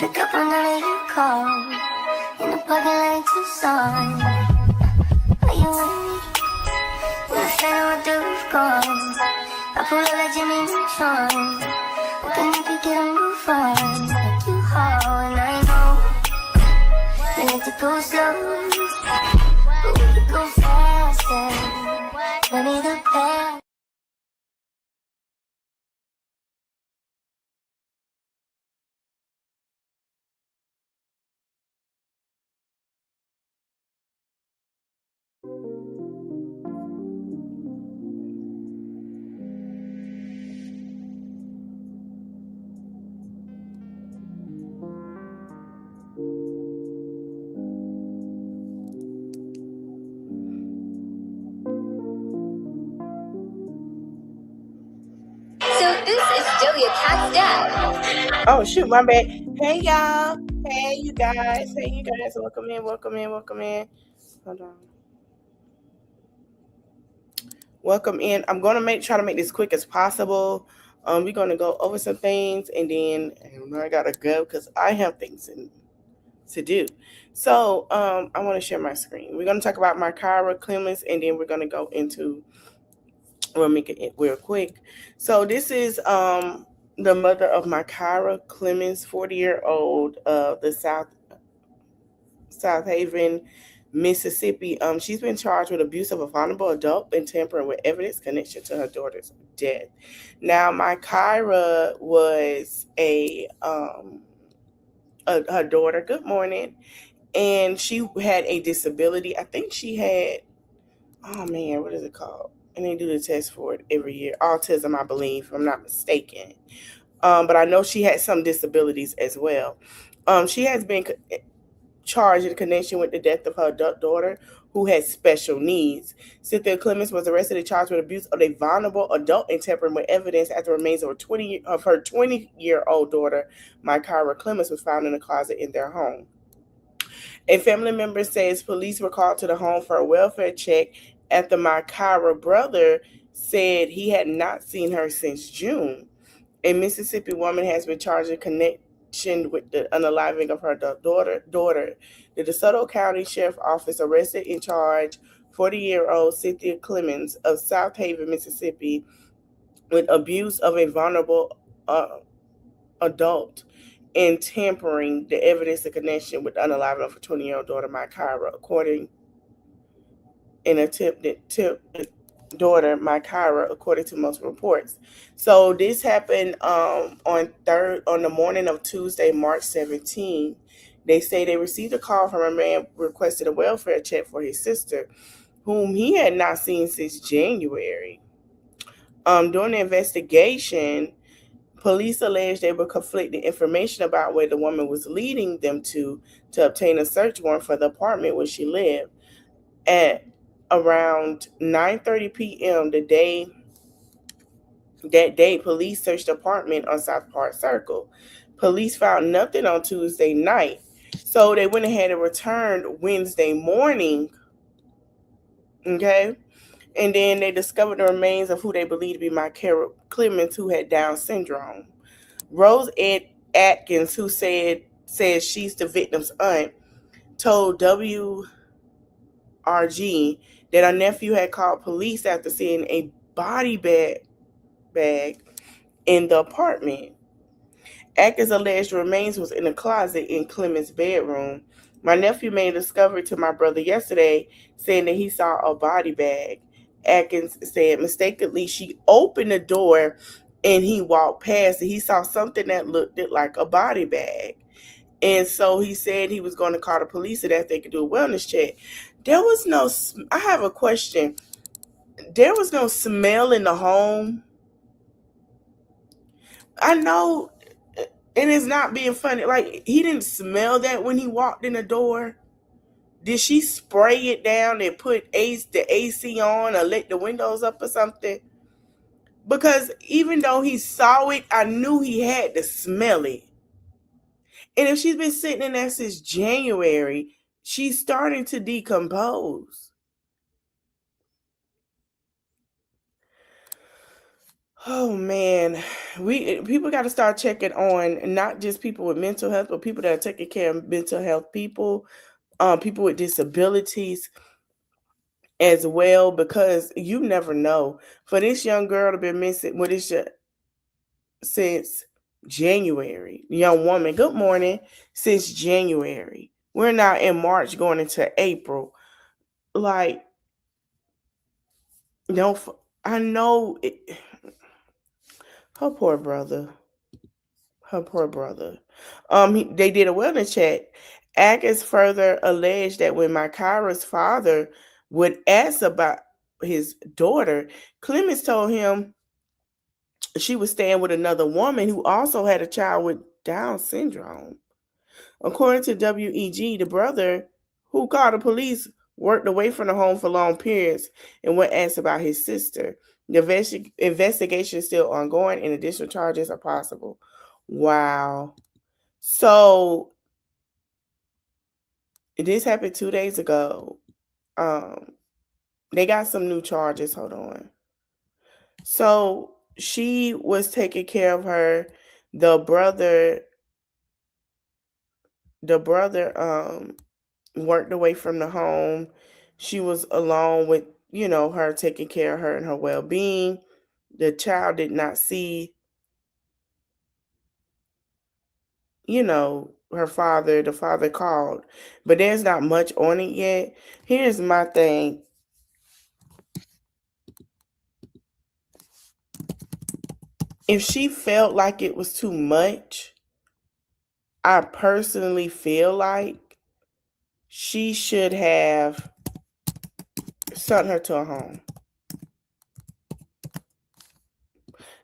Pick up another you call in the parking lot in Tucson. Are you with me? When I stand with the roof gone, I pull up like Jimmy Neutron. Can you pick it on roof on? Like you haul, and I know we need to go slow, but we could go faster. Maybe the best. So this is Delia Cat's dad. Oh shoot, my bad. Hey y'all. Hey you guys. Hey you guys. Welcome in. Hold on. Welcome in. I'm gonna try to make this quick as possible. We're gonna go over some things and then I gotta go because I have things to do. So I want to share my screen. We're gonna talk about Mykara, Clemons, and then we're gonna go into Romeca real quick. So this is the mother of Mykara Clemons, 40-year-old of the South Haven, Mississippi. She's been charged with abuse of a vulnerable adult and tampering with evidence connection to her daughter's death. Now, Mykara was her daughter. Good morning, and she had a disability. I think she had. Oh man, what is it called? And they do the test for it every year. Autism, I believe, if I'm not mistaken. But I know she had some disabilities as well. She has been charged in connection with the death of her daughter, who had special needs. Cynthia Clemons was arrested and charged with abuse of a vulnerable adult and tampering with evidence as the remains of her 20-year-old daughter, Mykara Clemons, was found in a closet in their home. A family member says police were called to the home for a welfare check after Mykara brother said he had not seen her since June. A Mississippi woman has been charged in connection with the unaliving of her daughter. The DeSoto County Sheriff's Office arrested and charged 40-year-old Cynthia Clemons of South Haven, Mississippi, with abuse of a vulnerable adult and tampering the evidence in connection with the unaliving of her 20-year-old daughter, Mykara, according to multiple reports. So this happened on the morning of Tuesday, March 17. They say they received a call from a man requesting a welfare check for his sister, whom he had not seen since January. During the investigation, police alleged they were conflicting information about where the woman was leading them to obtain a search warrant for the apartment where she lived. At around 9:30 p.m. that day, police searched the apartment on South Park Circle. Police found nothing on Tuesday night, so they went ahead and returned Wednesday morning. Okay, and then they discovered the remains of who they believed to be Mykara Clemons, who had Down syndrome. Rose Atkins, who says she's the victim's aunt, told WRG that her nephew had called police after seeing a body bag in the apartment. Atkins alleged remains was in a closet in Clemens' bedroom. My nephew made a discovery to my brother yesterday, saying that he saw a body bag. Atkins said mistakenly she opened the door and he walked past it. He saw something that looked like a body bag. And so he said he was going to call the police so that they could do a wellness check. I have a question. There was no smell in the home. I know, and it's not being funny. Like, he didn't smell that when he walked in the door. Did she spray it down and put the AC on or let the windows up or something? Because even though he saw it, I knew he had to smell it. And if she's been sitting in there since January, she's starting to decompose. Oh man, people got to start checking on not just people with mental health, but people that are taking care of mental health people, people with disabilities as well, because you never know. For this young girl to be missing, since January, young woman. Good morning. Since January, we're now in March, going into April. Like, no, I know it, her poor brother. Her poor brother. They did a wellness check. Agus further alleged that when Mykara's father would ask about his daughter, Clemons told him she was staying with another woman who also had a child with Down syndrome. According to WEG, the brother who called the police worked away from the home for long periods and when asked about his sister. The investigation is still ongoing and additional charges are possible. Wow. So this happened 2 days ago. They got some new charges. Hold on. So she was taking care of her. The brother worked away from the home. She was alone with, her, taking care of her and her well-being. The child did not see, her father. The father called, but there's not much on it yet. Here's my thing. If she felt like it was too much, I personally feel like she should have sent her to a home.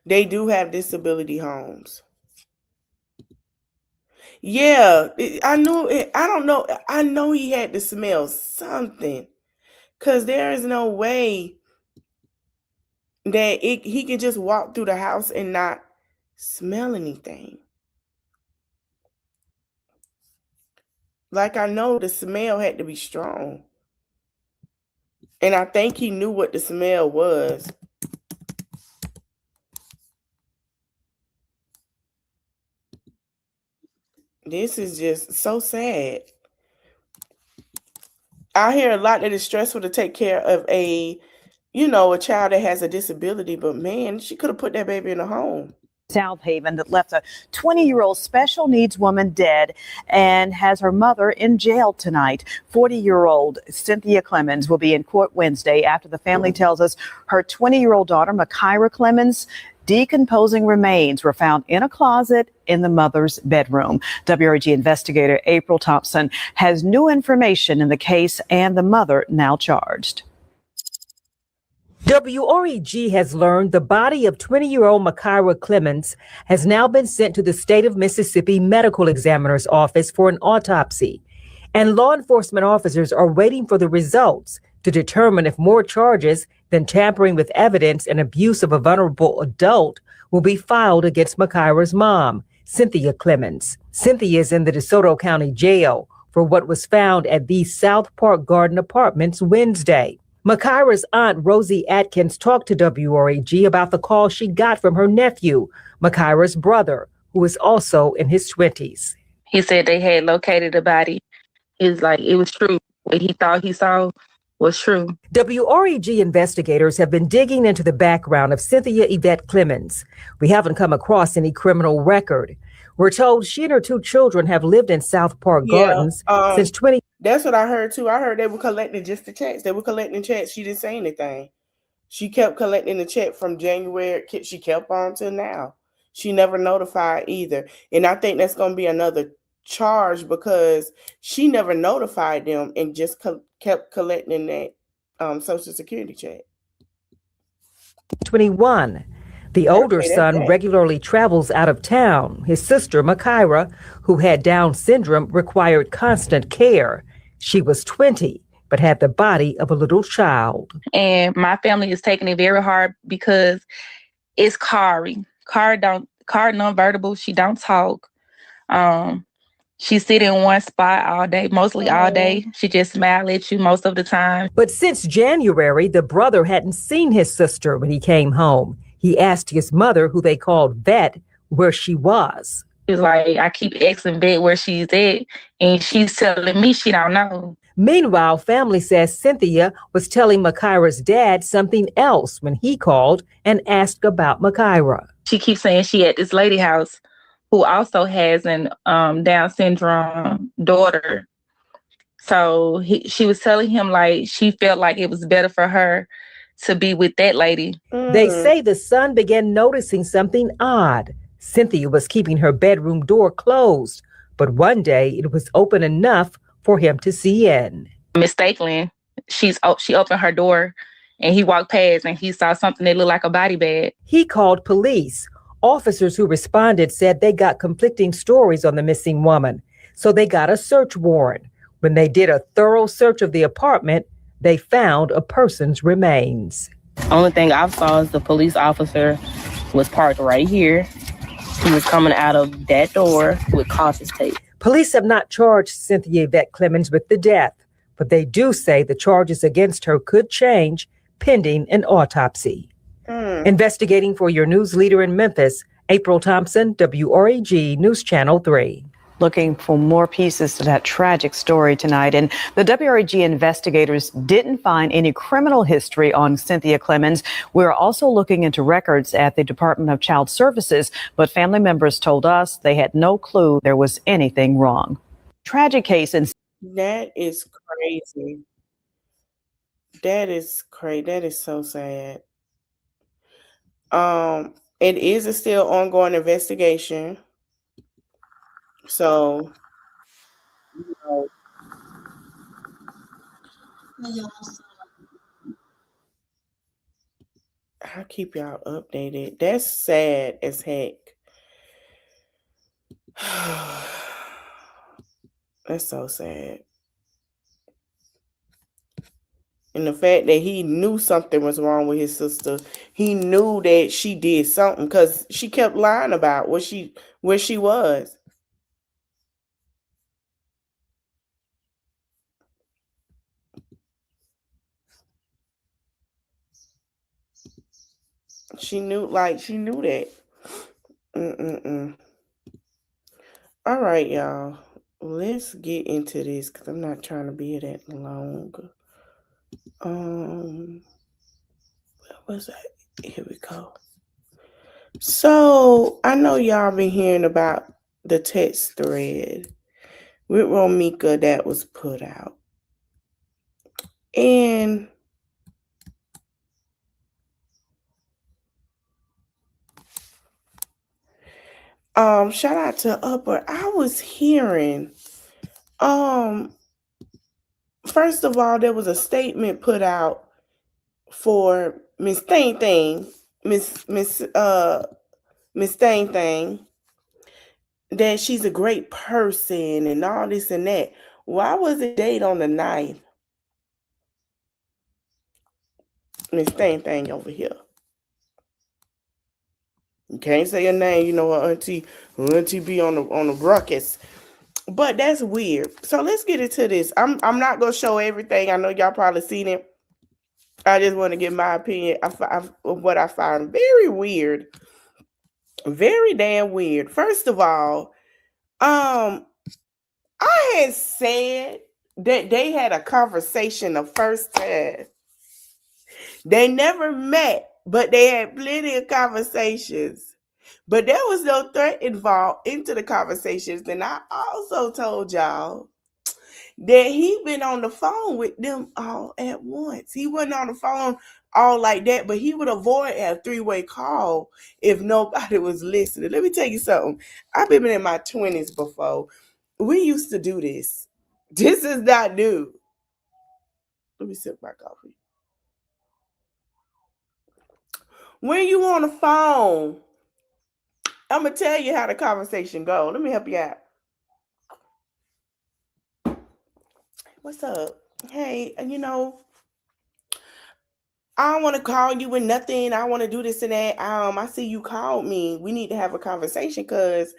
They do have disability homes. Yeah, I knew it. I don't know. I know he had to smell something, because there is no way that he could just walk through the house and not smell anything. Like, I know the smell had to be strong. And I think he knew what the smell was. This is just so sad. I hear a lot that it's stressful to take care of a child that has a disability, but man, she could have put that baby in a home. South Haven that left a 20-year-old special needs woman dead and has her mother in jail tonight. 40-year-old Cynthia Clemons will be in court Wednesday after the family tells us her 20-year-old daughter, Mykara Clemons, decomposing remains were found in a closet in the mother's bedroom. WRG investigator April Thompson has new information in the case and the mother now charged. WREG has learned the body of 20-year-old Mykara Clemons has now been sent to the state of Mississippi Medical Examiner's Office for an autopsy, and law enforcement officers are waiting for the results to determine if more charges than tampering with evidence and abuse of a vulnerable adult will be filed against Mykara's mom, Cynthia Clemons. Cynthia is in the DeSoto County Jail for what was found at these South Park Garden apartments Wednesday. Mykara's aunt, Rosie Atkins, talked to WREG about the call she got from her nephew, Mykara's brother, who is also in his 20s. He said they had located the body. It was true. What he thought he saw was true. WREG investigators have been digging into the background of Cynthia Yvette Clemons. We haven't come across any criminal record. We're told she and her two children have lived in South Park Gardens since 20. That's what I heard too. I heard they were collecting just the checks. They were collecting checks. She didn't say anything. She kept collecting the check from January. She kept on till now. She never notified either. And I think that's going to be another charge, because she never notified them and just kept collecting that Social Security check. 21. The older son regularly travels out of town. His sister, Mykara, who had Down syndrome, required constant care. She was 20, but had the body of a little child. And my family is taking it very hard because it's Kari. Kari nonverbal. She don't talk. She sit in one spot all day, mostly all day. She just smile at you most of the time. But since January, the brother hadn't seen his sister when he came home. He He asked his mother, who they called Vet, where she was. It's like, I keep asking Vet where she's at, and she's telling me she don't know. Meanwhile, family says Cynthia was telling Mykara's dad something else when he called and asked about Mykara. She keeps saying she at this lady house who also has an Down syndrome daughter. So she was telling him like she felt like it was better for her to be with that lady. They say the son began noticing something odd. Cynthia was keeping her bedroom door closed, but one day it was open enough for him to see in. Mistakenly, she opened her door and he walked past and he saw something that looked like a body bag. He called police. Officers who responded said they got conflicting stories on the missing woman, so they got a search warrant. When they did a thorough search of the apartment, they found a person's remains. Only thing I saw is the police officer was parked right here. He was coming out of that door with cautious tape. Police have not charged Cynthia Yvette Clemons with the death, but they do say the charges against her could change pending an autopsy. Investigating for your news leader in Memphis, April Thompson, WREG News Channel 3. Looking for more pieces to that tragic story tonight. And the WREG investigators didn't find any criminal history on Cynthia Clemons. We're also looking into records at the Department of Child Services, but family members told us they had no clue there was anything wrong. Tragic case in... That is crazy. That is crazy. That is so sad. It is a still ongoing investigation. So, you know, I'll keep y'all updated. That's sad as heck. That's so sad. And the fact that he knew something was wrong with his sister, he knew that she did something because she kept lying about where she was. She knew that. All right, y'all. Let's get into this because I'm not trying to be that long. Where was that? Here we go. So I know y'all been hearing about the text thread with Romeca that was put out. And shout out to Upper. I was hearing, first of all, there was a statement put out for Miss Thing Thing, Miss Thing Thing, that she's a great person and all this and that. Why was it date on the 9th? Miss Thing Thing over here. You can't say her name, you know, her auntie be on the ruckus. But that's weird. So let's get into this. I'm not gonna show everything. I know y'all probably seen it. I just want to give my opinion of what I find very weird. Very damn weird. First of all, I had said that they had a conversation the first time. They never met, but they had plenty of conversations. But there was no threat involved into the conversations. And I also told y'all that he been on the phone with them all at once. He wasn't on the phone all like that, but he would avoid a three-way call if nobody was listening. Let me tell you something. I've been in my 20s before. We used to do this. This is not new. Let me sip my coffee. When you on the phone, I'm going to tell you how the conversation go. Let me help you out. What's up? Hey, you know, I don't want to call you with nothing. I want to do this and that. I see you called me. We need to have a conversation because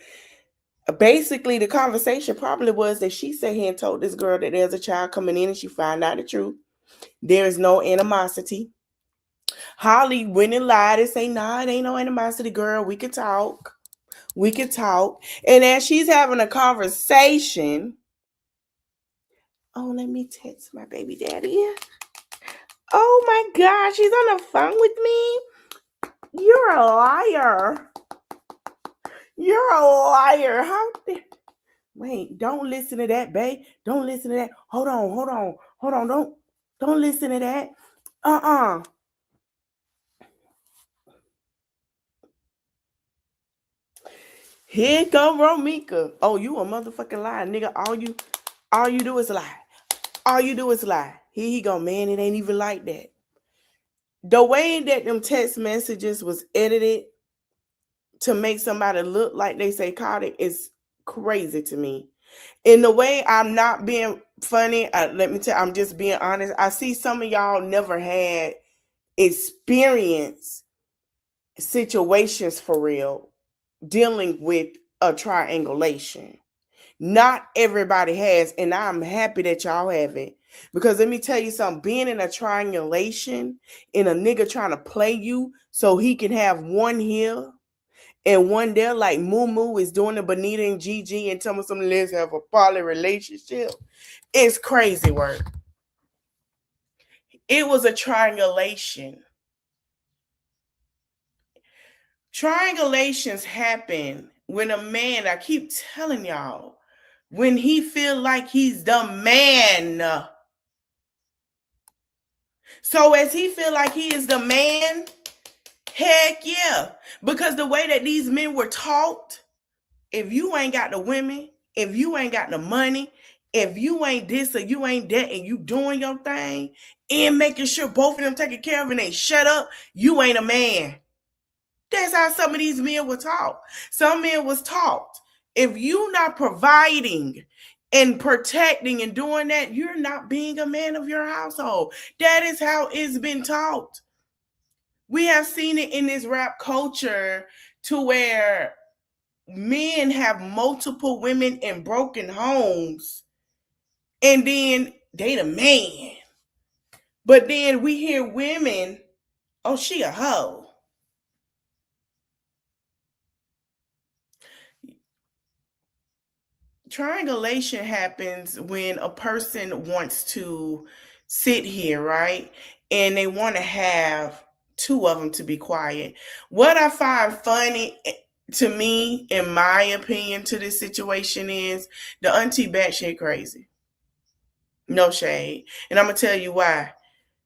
basically the conversation probably was that she sat here and told this girl that there's a child coming in and she found out the truth. There is no animosity. Holly went and lied and say, nah, it ain't no animosity, girl. We could talk. We could talk. And as she's having a conversation, oh, let me text my baby daddy. Oh my gosh, she's on the phone with me. You're a liar. You're a liar. How dare... Wait, don't listen to that, babe. Don't listen to that. Hold on. Don't listen to that. Here come Romeca. Oh, you a motherfucking liar, nigga. All you do is lie. All you do is lie. Here he go, man. It ain't even like that. The way that them text messages was edited to make somebody look like they psychotic is crazy to me. In the way, I'm not being funny. Let me tell you, I'm just being honest. I see some of y'all never had experience situations for real dealing with a triangulation. Not everybody has, and I'm happy that y'all have it. Because let me tell you something, being in a triangulation and a nigga trying to play you so he can have one here and one there, like Moo is doing to Bonita and Gigi and telling some let's have a poly relationship. It's crazy work. It was a triangulation. Triangulations happen when a man, I keep telling y'all, when he feel like he's the man. So as he feel like he is the man, heck yeah. Because the way that these men were taught, if you ain't got the women, if you ain't got the money, if you ain't this or you ain't that and you doing your thing and making sure both of them taking care of it and they shut up, you ain't a man. That's how some of these men were taught. Some men was taught, if you not providing and protecting and doing that, you're not being a man of your household. That is how it's been taught. We have seen it in this rap culture to where men have multiple women in broken homes and then they the man. But then we hear women, oh, she a hoe. Triangulation happens when a person wants to sit here, right? And they want to have two of them to be quiet. What I find funny to me, in my opinion, to this situation is the auntie batshit crazy. No shade. And I'm going to tell you why.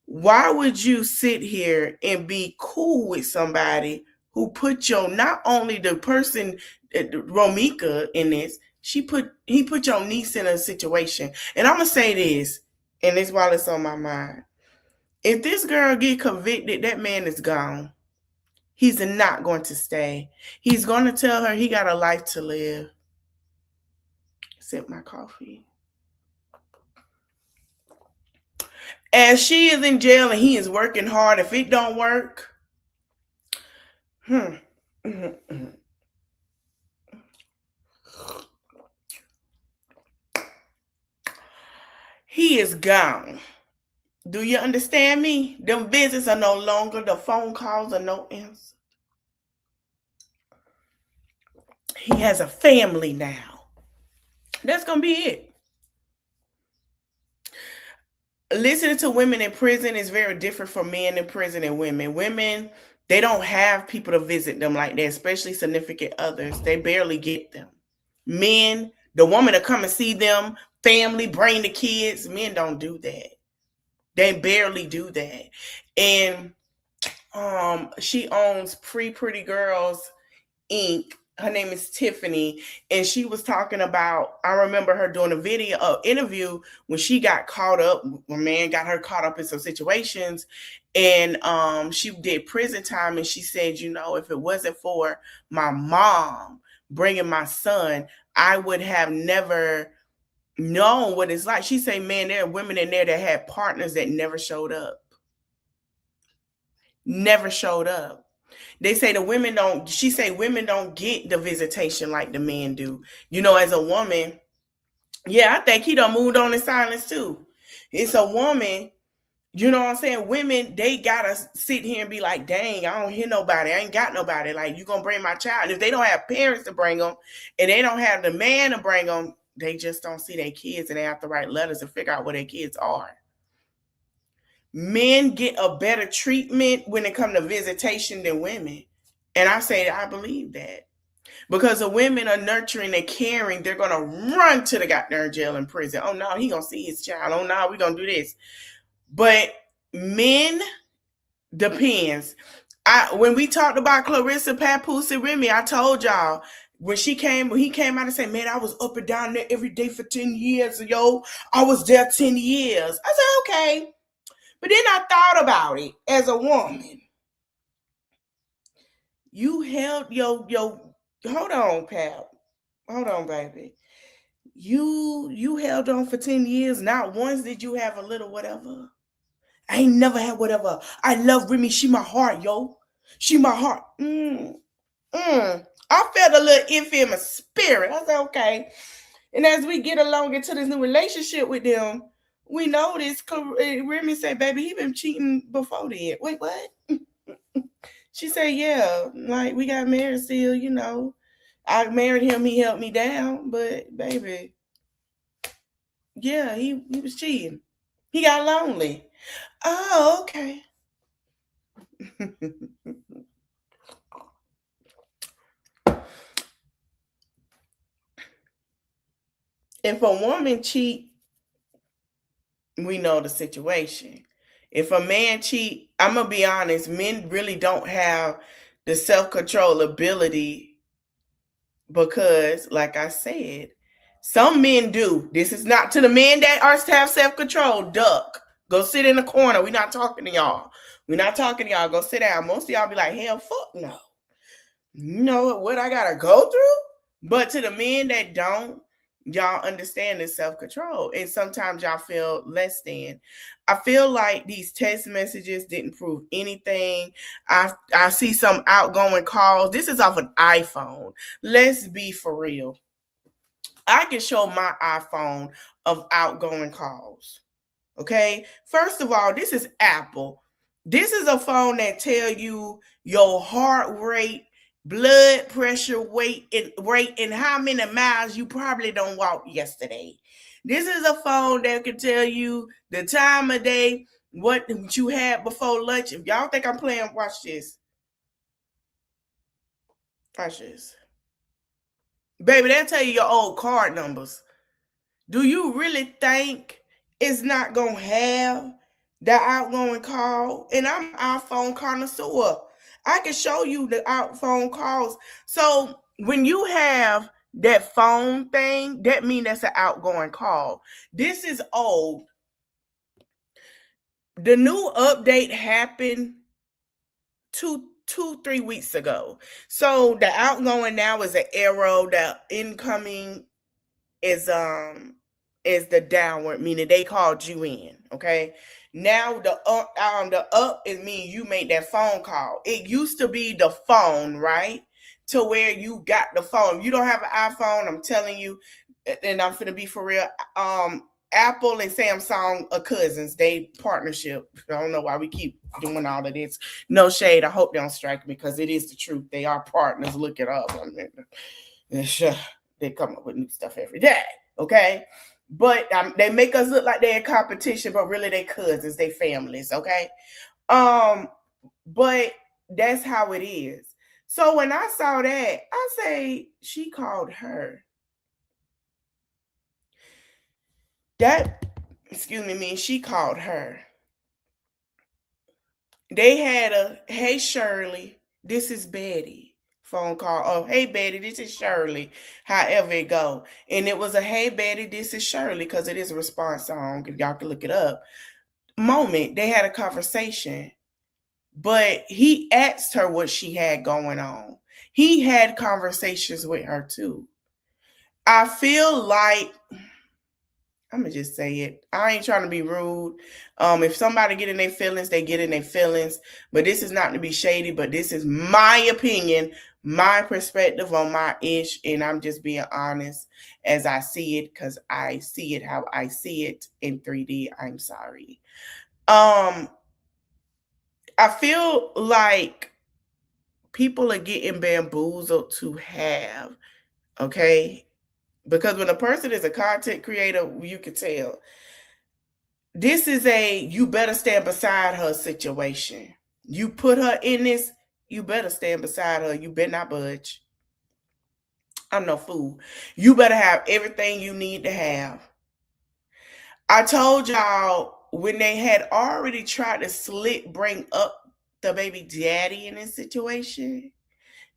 Why would you sit here and be cool with somebody who put your, not only the person, Romeca, in this, he put your niece in a situation. And I'm gonna say this, and this while it's on my mind. If this girl get convicted, that man is gone. He's not going to stay. He's going to tell her he got a life to live. Sip my coffee. As she is in jail and he is working hard, if it don't work, he is gone. Do you understand me? Them visits are no longer, the phone calls are no answer. He has a family now. That's going to be it. Listening to women in prison is very different from men in prison and women. Women, they don't have people to visit them like that, especially significant others. They barely get them. Men, the woman to come and see them, family, bring the kids, men don't do that. They barely do that. And she owns Pretty Girls Inc. Her name is Tiffany, and she was talking about, I remember her doing a interview when she got caught up, when man got her caught up in some situations, and she did prison time, and she said, you know, if it wasn't for my mom bringing my son, I would have never known what it's like. She said, man, there are women in there that had partners that never showed up. Never showed up. They say women don't get the visitation like the men do. You know, as a woman, yeah, I think he done moved on in silence too. It's a woman You know what I'm saying? Women, they gotta sit here and be like, dang, I don't hear nobody. I ain't got nobody. Like, you gonna bring my child. And if they don't have parents to bring them and they don't have the man to bring them, they just don't see their kids and they have to write letters and figure out where their kids are. Men get a better treatment when it comes to visitation than women. And I say, I believe that. Because the women are nurturing and caring, they're going to run to the goddamn jail and prison. Oh, no, he going to see his child. Oh, no, we're going to do this. But men, depends. When we talked about Clarissa, Papoose, and Remy, I told y'all, when he came out and said, man, I was up and down there every day for 10 years, yo. I was there 10 years. I said, okay. But then I thought about it as a woman. You held your hold on, pal. Hold on, baby. You held on for 10 years. Not once did you have a little whatever. I ain't never had whatever. I love Remy. She my heart, yo. She my heart. I felt a little iffy in my spirit. I said, okay. And as we get along into this new relationship with them, we noticed Remy said, baby, he been cheating before that. Wait, what? She said, yeah, like we got married still, you know. I married him, he helped me down, but baby, yeah, he was cheating. He got lonely. Oh, okay. If a woman cheat, we know the situation. If a man cheat, I'm going to be honest, men really don't have the self-control ability because, like I said, some men do. This is not to the men that are to have self-control. Duck. Go sit in the corner. We're not talking to y'all. We're not talking to y'all. Go sit down. Most of y'all be like, hell, fuck no. You know what I got to go through? But to the men that don't, y'all understand the self-control. And sometimes y'all feel less than. I feel like these text messages didn't prove anything. I see some outgoing calls. This is off an iPhone. Let's be for real. I can show my iPhone of outgoing calls. Okay. First of all, this is Apple. This is a phone that tell you your heart rate, blood pressure, weight, and how many miles you probably don't walk yesterday. This is a phone that can tell you the time of day, what you had before lunch. If y'all think I'm playing, watch this. Watch this. Baby, they'll tell you your old card numbers. Do you really think it's not going to have the outgoing call? And I'm an iPhone connoisseur. I can show you the outphone calls. So when you have that phone thing, that means that's an outgoing call. This is old. The new update happened 3 weeks ago. So the outgoing now is an arrow. The incoming is the downward, meaning they called you in. Okay. Now the up is mean you made that phone call. It used to be the phone, right? To where you got the phone. You don't have an iPhone, I'm telling you, and I'm finna be for real. Apple and Samsung are cousins. They partnership. I don't know why we keep doing all of this. No shade. I hope they don't strike me because it is the truth. They are partners. Look it up. I mean, they come up with new stuff every day. Okay. But they make us look like they're in competition, but really they cousins, they families, okay? But that's how it is. So when I saw that, I say she called her. She called her. They had a, hey Shirley, this is Betty. Phone call. Oh, hey Betty, this is Shirley. However it go. And it was a hey Betty, this is Shirley, because it is a response song. If y'all can look it up. Moment. They had a conversation. But he asked her what she had going on. He had conversations with her too. I feel like, I'm going to just say it. I ain't trying to be rude. If somebody get in their feelings, they get in their feelings. But this is not to be shady, but this is my opinion, my perspective on my ish. And I'm just being honest as I see it because I see it how I see it in 3D. I'm sorry. I feel like people are getting bamboozled to have, okay? Because when a person is a content creator, you can tell. This is a you better stand beside her situation. You put her in this, you better stand beside her. You better not budge. I'm no fool. You better have everything you need to have. I told y'all when they had already tried to bring up the baby daddy in this situation,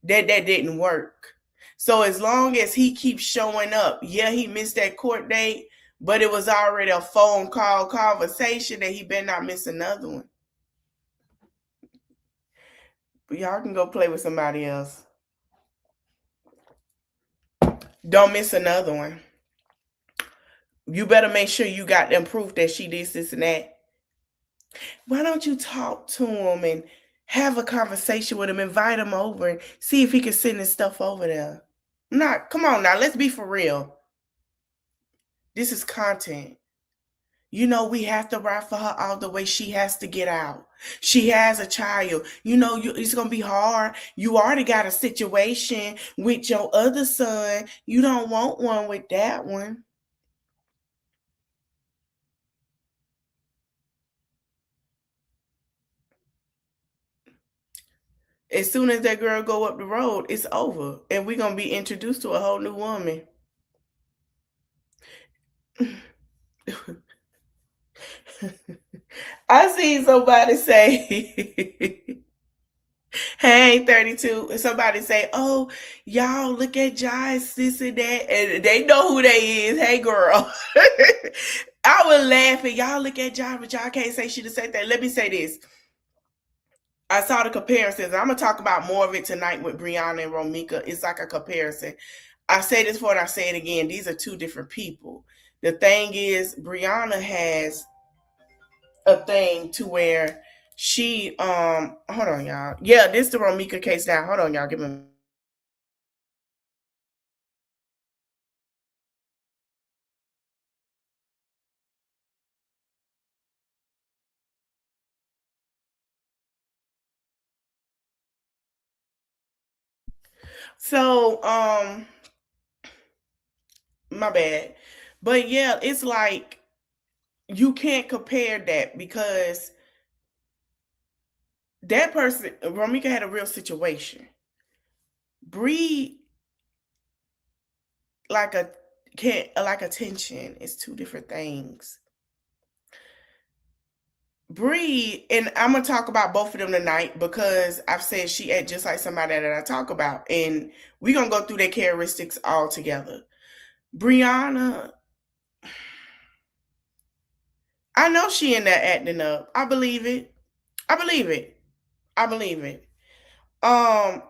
that didn't work. So as long as he keeps showing up, yeah, he missed that court date, but it was already a phone call conversation that he better not miss another one. But y'all can go play with somebody else. Don't miss another one. You better make sure you got them proof that she did this and that. Why don't you talk to him and have a conversation with him, invite him over and see if he can send his stuff over there? Come on now, let's be for real. This is content. You know, we have to ride for her all the way. She has to get out. She has a child. You know, it's going to be hard. You already got a situation with your other son. You don't want one with that one. As soon as that girl go up the road, it's over. And we're going to be introduced to a whole new woman. I seen somebody say, hey, 32, and somebody say, oh, y'all look at Joyce, this and that, and they know who they is. Hey, girl. I was laughing. Y'all look at Joyce, but y'all can't say she the same thing. Let me say this. I saw the comparisons. I'm going to talk about more of it tonight with Brianna and Romeca. It's like a comparison. I say this before and I say it again. These are two different people. The thing is, Brianna has a thing to where she, hold on, y'all. Yeah, this is the Romeca case now. Hold on, y'all. Give me. So, my bad. But yeah, it's like you can't compare that because that person, Romeca, had a real situation. Bree, like attention, is two different things. Bree, and I'm gonna talk about both of them tonight because I've said she act just like somebody that I talk about, and we're gonna go through their characteristics all together. Brianna, I know she in there acting up. I believe it. I believe it. I believe it. And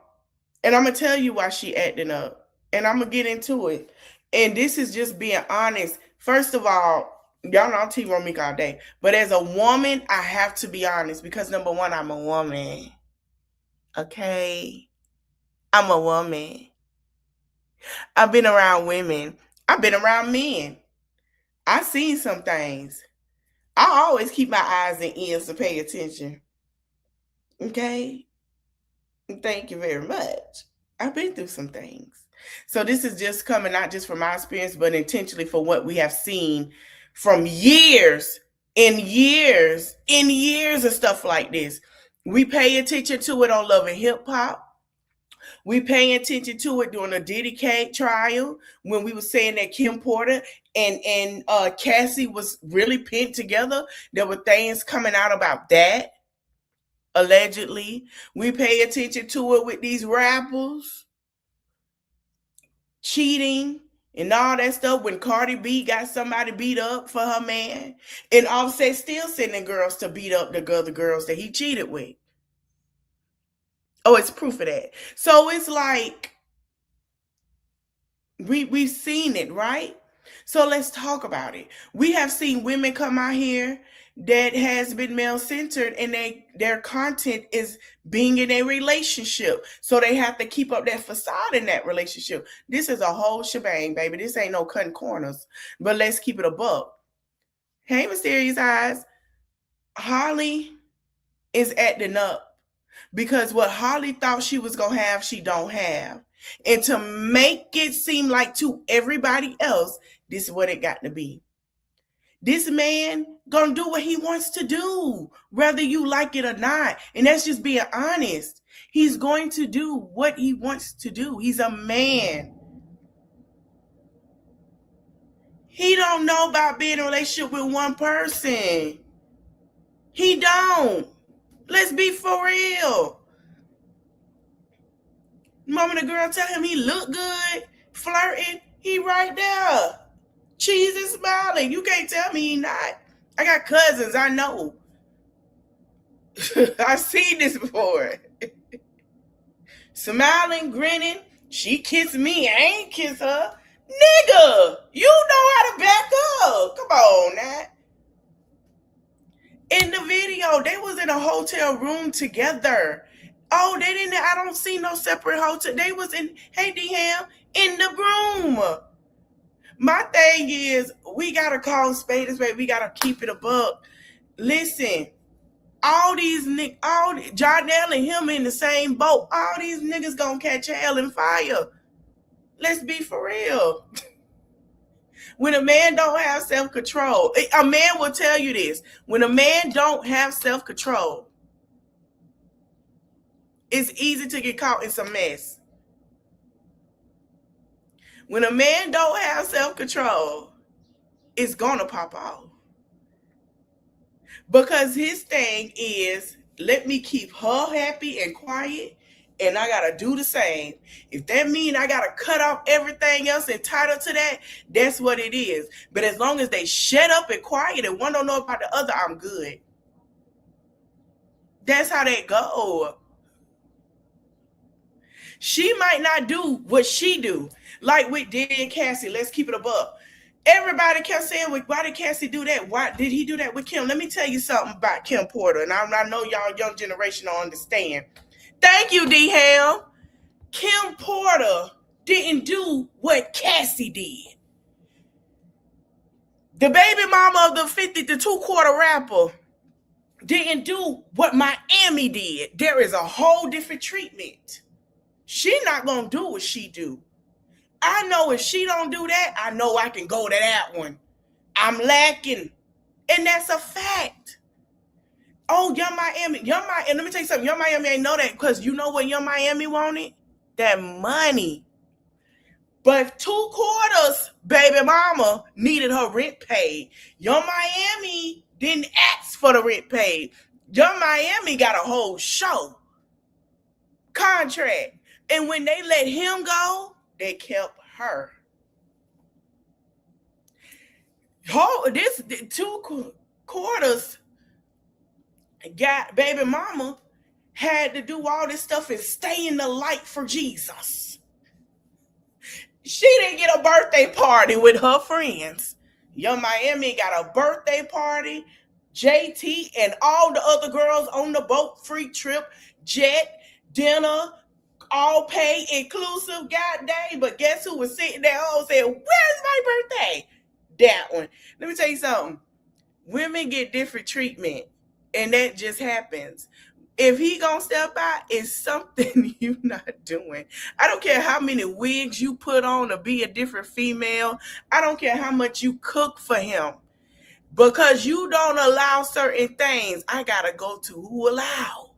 I'm gonna tell you why she acting up, and I'm gonna get into it. And this is just being honest. First of all, y'all know I'm Team Romeca all day, but as a woman, I have to be honest because number one, I'm a woman. Okay, I'm a woman. I've been around women. I've been around men. I've seen some things. I always keep my eyes and ears to pay attention. Okay, thank you very much. I've been through some things. So this is just coming not just from my experience, but intentionally for what we have seen from years and years and years of stuff like this. We pay attention to it on Love and Hip Hop. We pay attention to it during the Diddy Kane trial when we were saying that Kim Porter and Cassie was really pinned together. There were things coming out about that. Allegedly, we pay attention to it with these rappers cheating and all that stuff. When Cardi B got somebody beat up for her man, and Offset still sending girls to beat up the other girls that he cheated with. Oh, it's proof of that. So it's like we've seen it, right? So let's talk about it. We have seen women come out here that has been male centered and their content is being in a relationship. So they have to keep up that facade in that relationship. This is a whole shebang, baby. This ain't no cutting corners. But let's keep it above. Hey, Mysterious Eyes. Holly is acting up because what Holly thought she was going to have, she don't have. And to make it seem like to everybody else, this is what it got to be. This man gonna do what he wants to do, whether you like it or not. And that's just being honest. He's going to do what he wants to do. He's a man. He don't know about being in a relationship with one person. He don't. Let's be for real. The moment a girl tell him he look good, flirting, he right there. Cheese and smiling. You can't tell me he not. I got cousins, I know. I've seen this before. Smiling, grinning. She kissed me. I ain't kiss her. Nigga, you know how to back up. Come on, now. In the video, they was in a hotel room together. Oh, they didn't. I don't see no separate hotel. They was in, hey, D-Ham, in the room. My thing is, we got to call spade a spade. We got to keep it a buck. Listen, all these niggas, Jardell and him in the same boat. All these niggas gonna catch hell and fire. Let's be for real. When a man don't have self-control, a man will tell you this. When a man don't have self-control, it's easy to get caught in some mess. When a man don't have self-control, it's gonna pop off. Because his thing is, let me keep her happy and quiet, and I gotta do the same. If that means I gotta cut off everything else entitled to that, that's what it is. But as long as they shut up and quiet and one don't know about the other, I'm good. That's how they go. She might not do what she do. Like with Diddy and Cassie, let's keep it above. Everybody kept saying, why did Cassie do that? Why did he do that with Kim? Let me tell you something about Kim Porter. And I know y'all young generation don't understand. Thank you, D-Ham. Kim Porter didn't do what Cassie did. The baby mama of the 2-quarter rapper didn't do what Miami did. There is a whole different treatment. She not going to do what she do. I know if she don't do that, I know I can go to that one. I'm lacking. And that's a fact. Oh, Young Miami, let me tell you something. Young Miami ain't know that because you know what Young Miami wanted? That money. But 2 quarters, baby mama needed her rent paid. Young Miami didn't ask for the rent paid. Young Miami got a whole show contract. And when they let him go, they kept her. This 2 quarters got baby mama had to do all this stuff and stay in the light for Jesus. She didn't get a birthday party with her friends. Young Miami got a birthday party. JT and all the other girls on the boat, free trip, jet, dinner, all paid, inclusive, god dang. But guess who was sitting there and said, where's my birthday? That one. Let me tell you something. Women get different treatment, and that just happens. If he gonna step out, it's something you not doing. I don't care how many wigs you put on to be a different female. I don't care how much you cook for him. Because you don't allow certain things, I gotta go to who allow.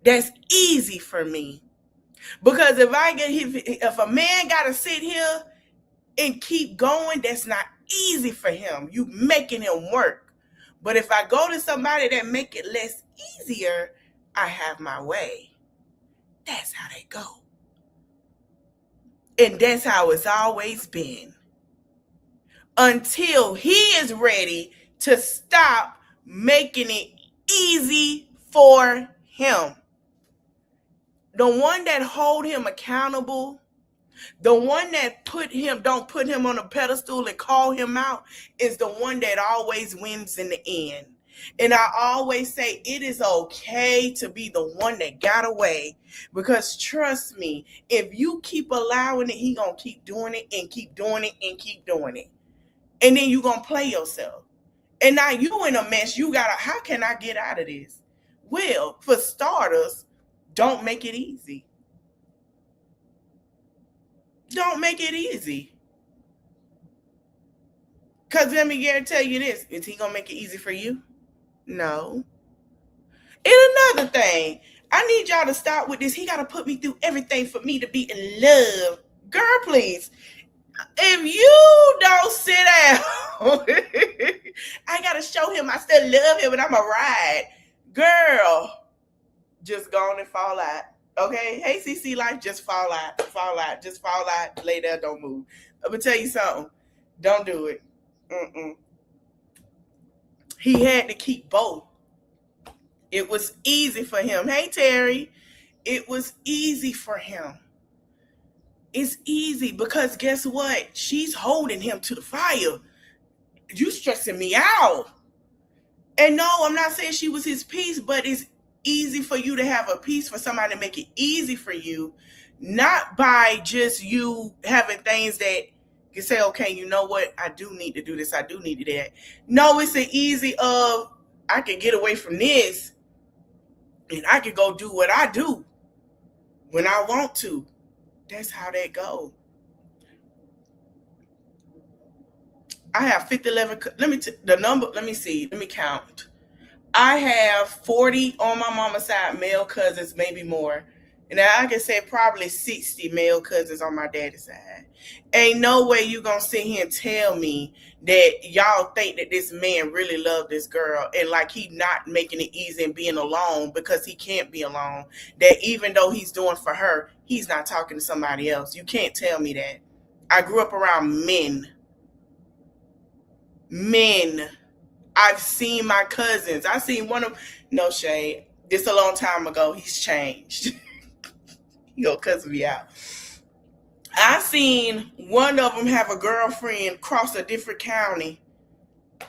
That's easy for me. Because if a man gotta sit here and keep going, that's not easy for him. You making him work. But if I go to somebody that make it less easier, I have my way. That's how they go. And that's how it's always been. Until he is ready to stop making it easy for him. The one that hold him accountable, the one that don't put him on a pedestal and call him out, is the one that always wins in the end. And I always say it is okay to be the one that got away, because trust me, if you keep allowing it, he gonna keep doing it and keep doing it and keep doing it. And then you gonna play yourself. And now you in a mess. You gotta, how can I get out of this? Well, for starters, don't make it easy. Don't make it easy. Because let me tell you this. Is he going to make it easy for you? No. And another thing, I need y'all to stop with this. He got to put me through everything for me to be in love. Girl, please. If you don't sit down, I got to show him I still love him and I'm a ride. Girl, just go on and fall out. Okay? Hey, CC Life, just fall out. Fall out. Just fall out. Lay there, don't move. I'm going to tell you something. Don't do it. He had to keep both. It was easy for him. Hey, Terry. It was easy for him. It's easy because guess what? She's holding him to the fire. You stressing me out. And no, I'm not saying she was his piece, but it's easy for you to have a piece for somebody to make it easy for you, not by just you having things that you say, okay, you know what? I do need to do this. I do need to do that. No, it's an easy of, I can get away from this and I can go do what I do when I want to. That's how that go. I have 11. Let me see. Let me count. I have 40 on my mama's side, male cousins, maybe more. And I can say probably 60 male cousins on my daddy's side. Ain't no way you gonna sit here and tell me that y'all think that this man really loved this girl and like he not making it easy and being alone because he can't be alone. That even though he's doing for her, he's not talking to somebody else. You can't tell me that. I grew up around men. I've seen my cousins. I seen one of, no shade. This a long time ago. He's changed. He gonna cuss me out. I seen one of them have a girlfriend cross a different county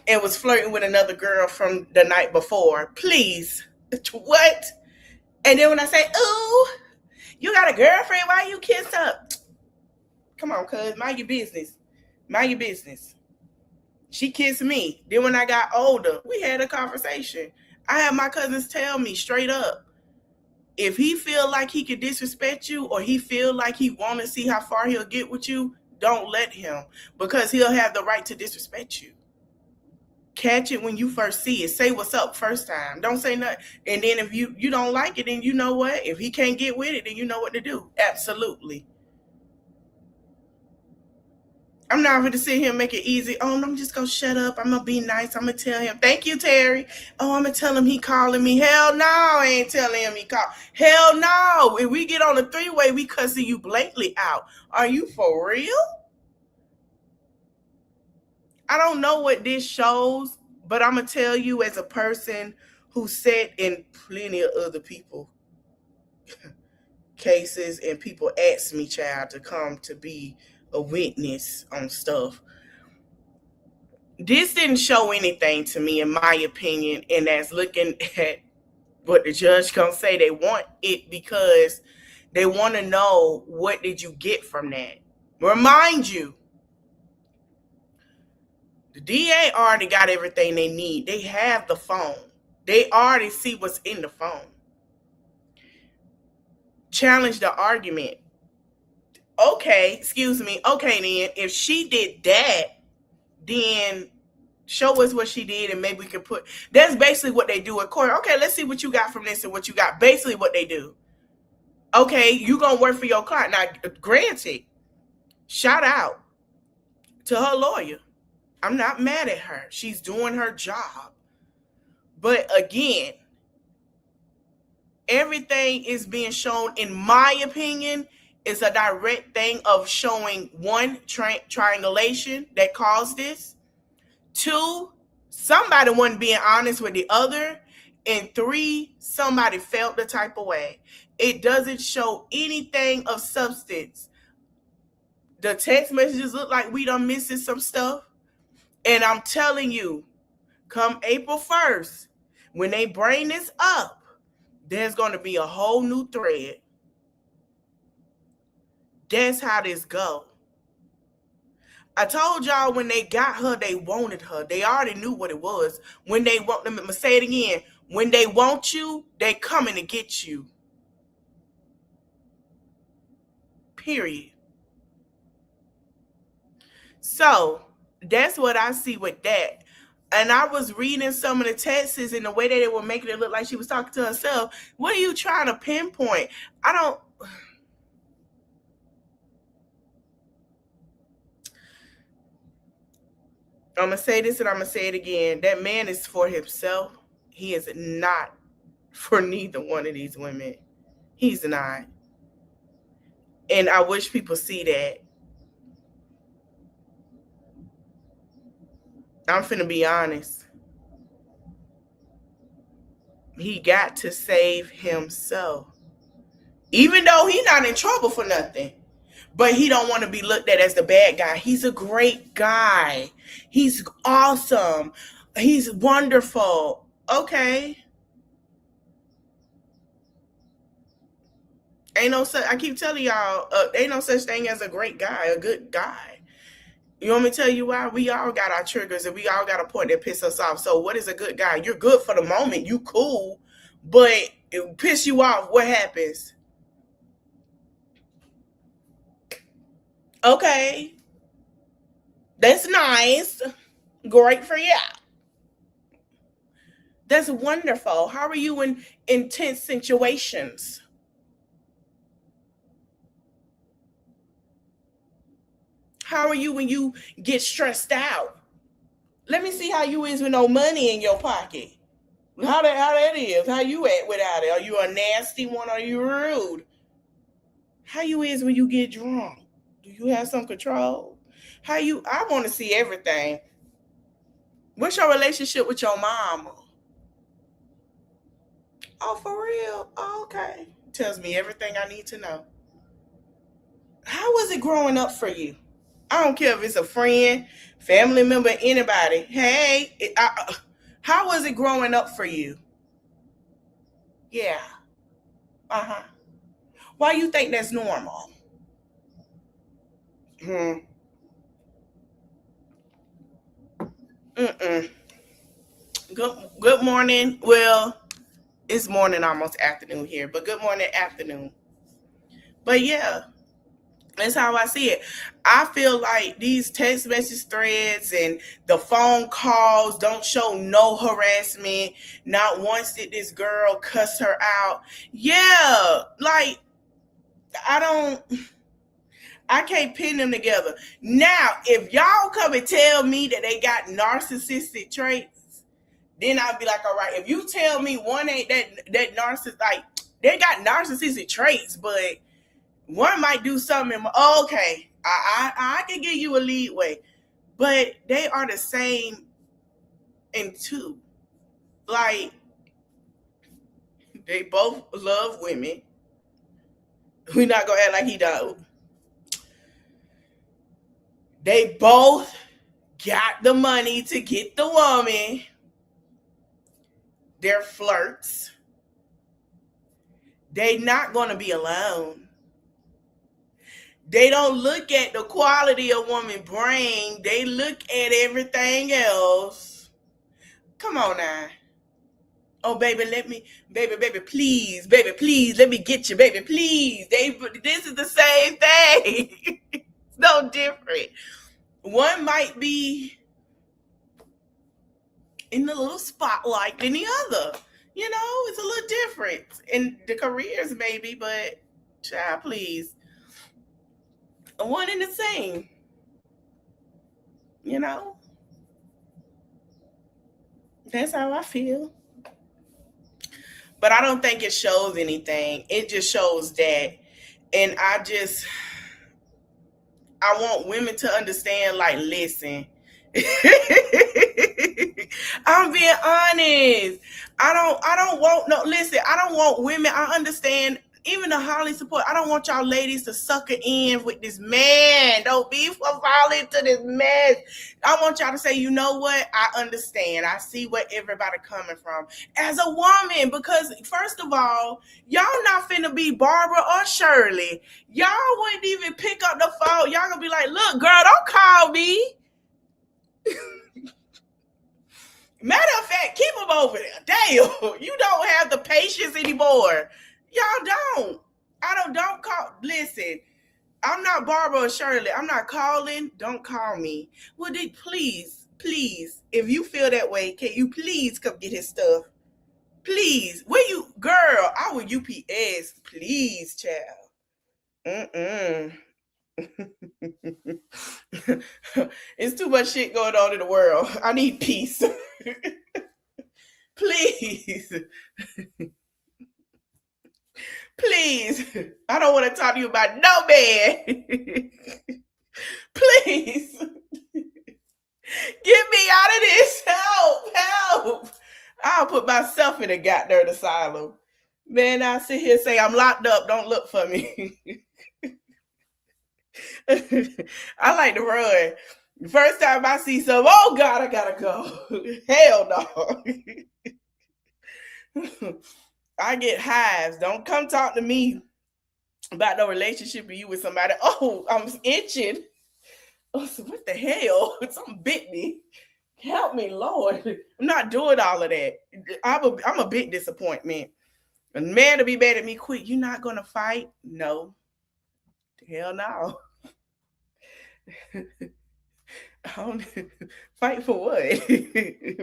and was flirting with another girl from the night before. Please. What? And then when I say, ooh, you got a girlfriend, why you kissed up? Come on, cuz, mind your business. Mind your business. She kissed me. Then when I got older, we had a conversation. I had my cousins tell me straight up, if he feel like he could disrespect you or he feel like he want to see how far he'll get with you, don't let him, because he'll have the right to disrespect you. Catch it when you first see it. Say what's up first time. Don't say nothing. And then if you don't like it, then you know what? If he can't get with it, then you know what to do. Absolutely. I'm not going to sit here and make it easy. Oh, I'm just going to shut up. I'm going to be nice. I'm going to tell him. Thank you, Terry. Oh, I'm going to tell him he calling me. Hell no, I ain't telling him he called. Hell no. If we get on a three-way, we cussing you blatantly out. Are you for real? I don't know what this shows, but I'm going to tell you as a person who sat in plenty of other people cases and people asked me, child, to come to be a witness on stuff. This didn't show anything to me, in my opinion, and that's looking at what the judge gonna say. They want it because they want to know, what did you get from that? Remind you, the DA already got everything they need. They have the phone. They already see what's in the phone. Challenge the argument. Okay, excuse me. Okay, then, if she did that, then show us what she did and maybe we can put, that's basically what they do at court. Okay, let's see what you got from this and what you got. Basically what they do. Okay, you gonna work for your client. Now, granted, shout out to her lawyer. I'm not mad at her. She's doing her job. But again, everything is being shown, in my opinion, is a direct thing of showing, one, triangulation that caused this. Two, somebody wasn't being honest with the other. And three, somebody felt the type of way. It doesn't show anything of substance. The text messages look like we done missing some stuff. And I'm telling you, come April 1st, when they bring this up, there's going to be a whole new thread. That's how this go. I told y'all when they got her, they wanted her. They already knew what it was. When they want them, I'm gonna say it again. When they want you, they coming to get you. Period. So that's what I see with that. And I was reading some of the texts and the way that they were making it look like she was talking to herself. What are you trying to pinpoint? I'm going to say this and I'm going to say it again. That man is for himself. He is not for neither one of these women. He's not. And I wish people see that. I'm finna be honest. He got to save himself. Even though he's not in trouble for nothing. But he don't want to be looked at as the bad guy. He's a great guy. He's awesome. He's wonderful. Okay. Ain't no such, I keep telling y'all, ain't no such thing as a great guy, a good guy. You want me to tell you why? We all got our triggers and we all got a point that piss us off. So what is a good guy? You're good for the moment. You cool. But it piss you off. What happens? Okay. That's nice. Great for you. That's wonderful. How are you in intense situations? How are you when you get stressed out? Let me see how you is with no money in your pocket. How that is? How you at without it? Are you a nasty one? Are you rude? How you is when you get drunk? Do you have some control? I want to see everything. What's your relationship with your mama? Oh, for real? Oh, okay. Tells me everything I need to know. How was it growing up for you? I don't care if it's a friend, family member, anybody. Hey, how was it growing up for you? Yeah. Uh-huh. Why you think that's normal? Mm-mm. Good morning. Well, it's morning, almost afternoon here, but good morning, afternoon. But yeah. That's how I see it. I feel like these text message threads and the phone calls don't show no harassment. Not once did this girl cuss her out. Yeah, like I can't pin them together. Now, if y'all come and tell me that they got narcissistic traits, then I'll be like, all right. If you tell me one ain't that narcissist, like they got narcissistic traits, but one might do something. Okay, I can give you a leadway, but they are the same in two. Like they both love women. We're not gonna act like he don't. They both got the money to get the woman. They're flirts. They not gonna be alone. They don't look at the quality of woman brain. They look at everything else. Come on now. Oh, baby, baby, please, let me get you, baby, please. This is the same thing. It's no different. One might be in the little spotlight than the other. You know, it's a little different in the careers maybe, but child, please. One and the same, you know. That's how I feel. But I don't think it shows anything. It just shows that. And I want women to understand, like, listen. I'm being honest. I don't want women. I understand even the Holly support, I don't want y'all ladies to sucker in with this man. Don't be fall into this mess. I want y'all to say, you know what? I understand. I see where everybody coming from as a woman, because first of all, y'all not finna be Barbara or Shirley. Y'all wouldn't even pick up the phone. Y'all gonna be like, look, girl, don't call me. Matter of fact, keep them over there. Damn, you don't have the patience anymore. Y'all don't. Don't call. Listen, I'm not Barbara or Shirley. I'm not calling. Don't call me. Well, then please, if you feel that way, can you please come get his stuff? Please. Where you, girl, I will UPS. Please, child. It's too much shit going on in the world. I need peace. Please. Please. I don't want to talk to you about no man. Please. Get me out of this. Help. I'll put myself in a goddamn asylum. Man, I sit here and say I'm locked up. Don't look for me. I like to run. First time I see some, oh God, I gotta go. Hell no. I get hives. Don't come talk to me about no relationship with you with somebody. Oh, I'm itching. Oh, so what the hell? Something bit me. Help me, Lord. I'm not doing all of that. I'm a big disappointment. A man to be mad at me quick. You're not gonna fight? No. Hell no. Fight for what?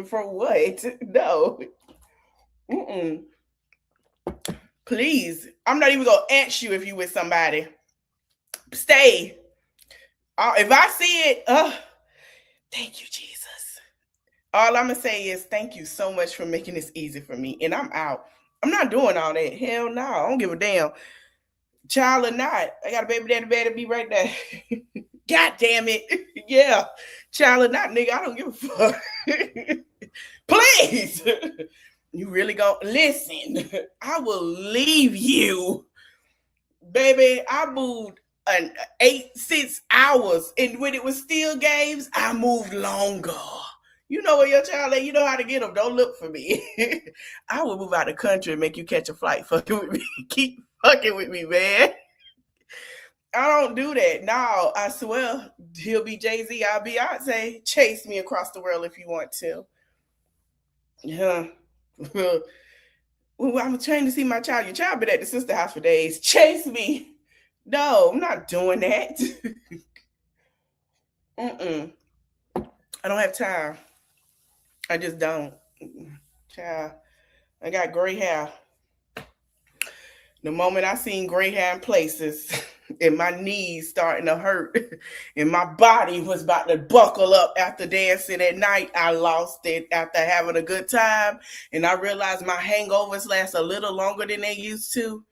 For what? No. Please. I'm not even gonna ask you if you with somebody. Stay. If I see it, thank you, Jesus. All I'm gonna say is thank you so much for making this easy for me. And I'm out. I'm not doing all that. Hell no. I don't give a damn. Child or not. I got a baby daddy better be right there. God damn it. Yeah. Child or not, nigga. I don't give a fuck. Please. You really go listen. I will leave you. Baby, I moved 6 hours. And when it was still games, I moved longer. You know where your child at, you know how to get them. Don't look for me. I will move out of the country and make you catch a flight fucking with me. Keep fucking with me, man. I don't do that. No, I swear. He'll be Jay-Z, I'll be Beyonce. Chase me across the world if you want to. Yeah. Well, I'm trying to see my child. Your child been at the sister house for days. Chase me. No, I'm not doing that. I don't have time. I just don't. Child, I got gray hair. The moment I seen gray hair in places and my knees starting to hurt and my body was about to buckle up after dancing at night, I lost it after having a good time. And I realized my hangovers last a little longer than they used to.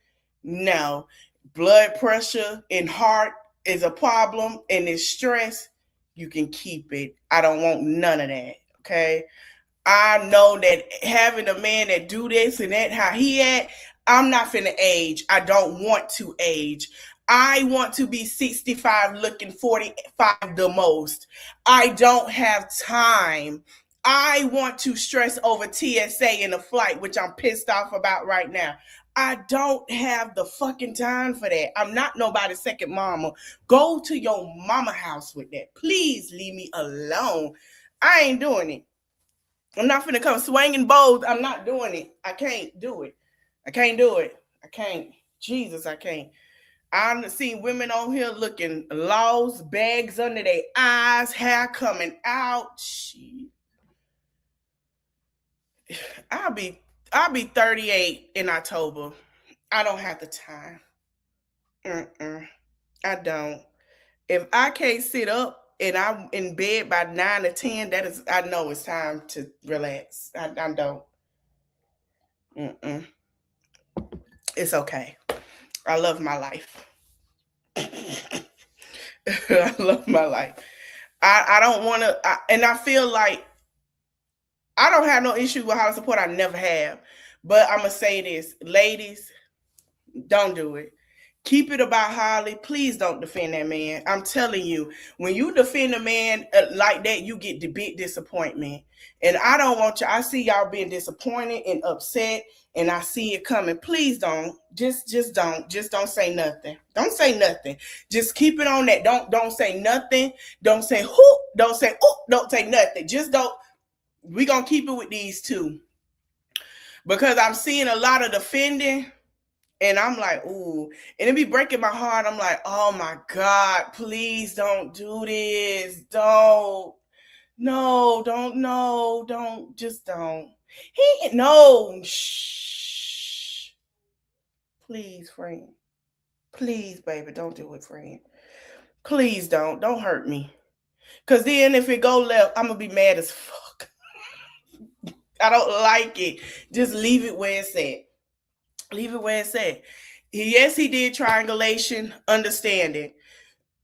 No, blood pressure and heart is a problem, and it's stress. You can keep it. I don't want none of that. Okay. I know that having a man that do this and that how he at, I'm not finna age. I don't want to age. I want to be 65 looking 45 the most. I don't have time. I want to stress over TSA in a flight, which I'm pissed off about right now. I don't have the fucking time for that. I'm not nobody's second mama. Go to your mama house with that. Please leave me alone. I ain't doing it. I'm not finna come swinging bowls. I'm not doing it. I can't do it. I can't do it. I can't. Jesus, I can't. I've seen women on here looking lost, bags under their eyes, hair coming out. Shit. I'll be 38 in October. I don't have the time. I don't. If I can't sit up and I'm in bed by 9 or 10, that is, I know it's time to relax. I don't. It's okay. I love my life. I love my life. I don't want to, and I feel like I don't have no issue with how to support. I never have. But I'm going to say this, ladies, Don't do it. Keep it about Holly. Please don't defend that man. I'm telling you, when you defend a man like that, you get the big disappointment. And I don't want you. I see y'all being disappointed and upset, and I see it coming. Please don't. Just don't. Just don't say nothing. Don't say nothing. Just keep it on that. Don't say nothing. Don't say who. Don't say oh. Don't say nothing. Just don't. We gonna keep it with these two, because I'm seeing a lot of defending. And I'm like, ooh, and it be breaking my heart. I'm like, oh my God, please don't do this. Don't. No, don't. Just don't. No. Shh. Please, friend. Please, baby, don't do it, friend. Please don't. Don't hurt me. Because then if it go left, I'm going to be mad as fuck. I don't like it. Just leave it where it's at. Leave it where it's at. Yes, he did triangulation, understanding.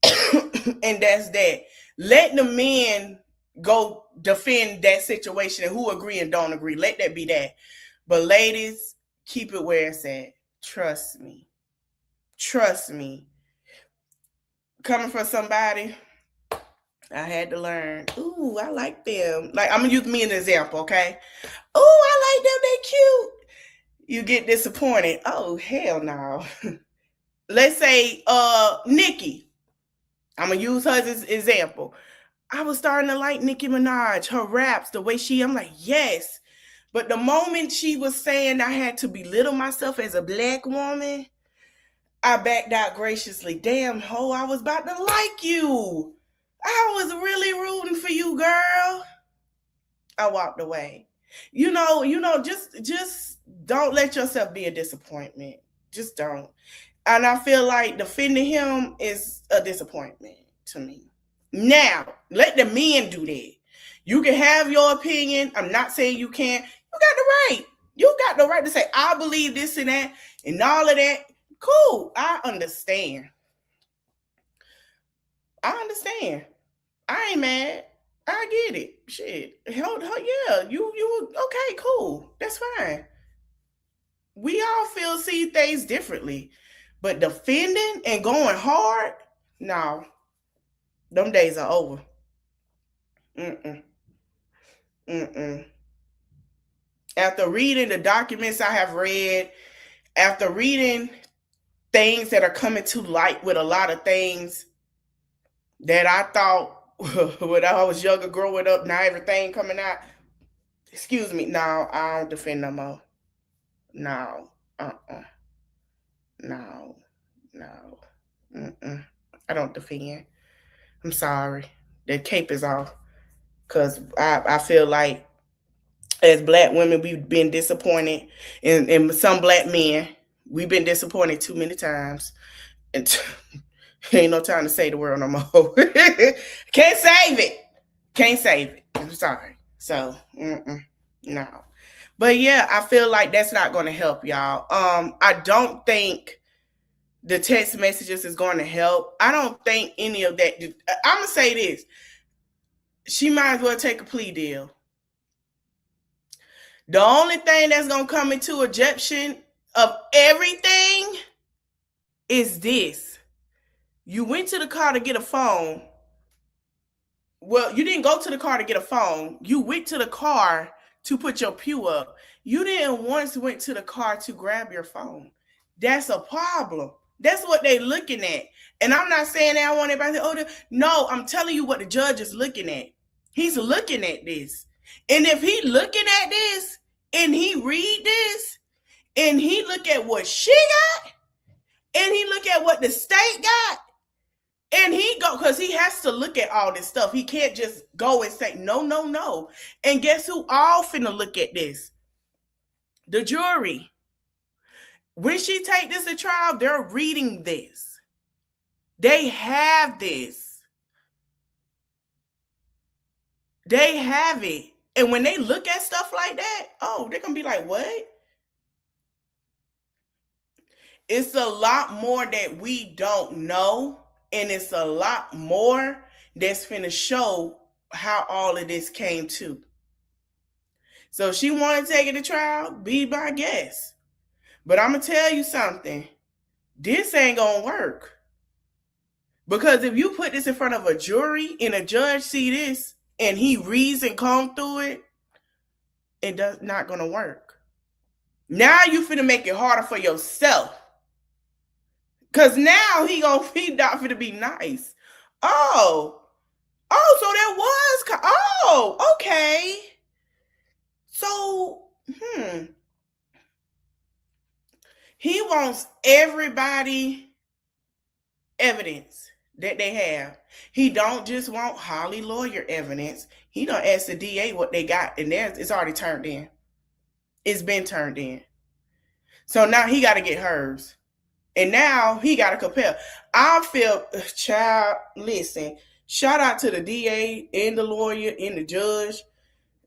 And that's that. Let the men go defend that situation and who agree and don't agree. Let that be that. But ladies, keep it where it's at. Trust me. Trust me. Coming from somebody, I had to learn. Ooh, I like them. Like, I'm going to use me as an example, okay? Ooh, I like them. They cute. You get disappointed. Oh, hell no. Let's say Nicki. I'm going to use her as an example. I was starting to like Nicki Minaj, her raps, the way I'm like, yes. But the moment she was saying I had to belittle myself as a black woman, I backed out graciously. Damn, ho, I was about to like you. I was really rooting for you, girl. I walked away. You know, just don't let yourself be a disappointment. Just don't. And I feel like defending him is a disappointment to me. Now, let the men do that. You can have your opinion. I'm not saying you can't. You got the right. You got the right to say, I believe this and that and all of that. Cool. I understand. I ain't mad. I get it. Shit. Hell, yeah. You okay, cool. That's fine. We all see things differently. But defending and going hard, no. Them days are over. After reading the documents I have read, after reading things that are coming to light with a lot of things that I thought when I was younger growing up, now everything coming out. Excuse me. No, I don't defend no more. No. No. I don't defend. I'm sorry. The cape is off. Because I feel like as black women, we've been disappointed. And some black men, we've been disappointed too many times. And ain't no time to save the world no more. Can't save it. I'm sorry. So, no. But yeah, I feel like that's not going to help y'all. I don't think the text messages is going to help. I don't think any of that. I'm going to say this. She might as well take a plea deal. The only thing that's going to come into objection of everything is this. You went to the car to get a phone. Well, you didn't go to the car to get a phone. You went to the car to put your pew up. You didn't once went to the car to grab your phone. That's a problem. That's what they're looking at. And I'm not saying that I want everybody to say, no, I'm telling you what the judge is looking at. He's looking at this. And if he looking at this and he read this and he look at what she got and he look at what the state got and he go, because he has to look at all this stuff. He can't just go and say, no. And guess who all finna look at this? The jury. When she take this to trial, they're reading this. They have this. They have it. And when they look at stuff like that, oh, they're going to be like, what? It's a lot more that we don't know. And it's a lot more that's finna show how all of this came to. So if she want to take it to trial, be my guest. But I'm going to tell you something. this ain't gonna work. Because if you put this in front of a jury and a judge see this and he reads and comb through it, it does not gonna work. Now you finna make it harder for yourself. Cause now he not finna be nice. Oh, so that was okay. So, he wants everybody evidence that they have. He don't just want Holly lawyer evidence. He don't ask the DA what they got, and it's already turned in. It's been turned in. So now he got to get hers. And now he got to compare. I feel, child, listen, shout out to the DA and the lawyer and the judge.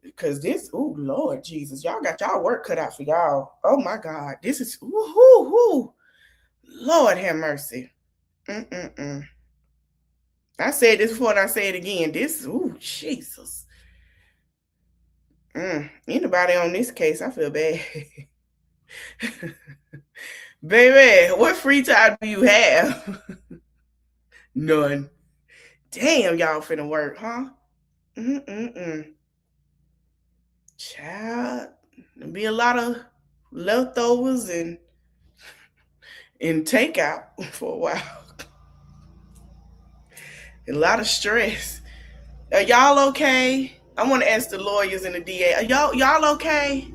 Because this, oh, Lord Jesus, y'all got y'all work cut out for y'all. Oh, my God. This is, Lord have mercy. I said this before and I say it again. This, Jesus. Anybody on this case, I feel bad. Baby, what free time do you have? None. Damn, y'all finna work, huh? Child, there'll be a lot of leftovers and takeout for a while. A lot of stress. Are y'all okay? I want to ask the lawyers and the DA. Are y'all okay?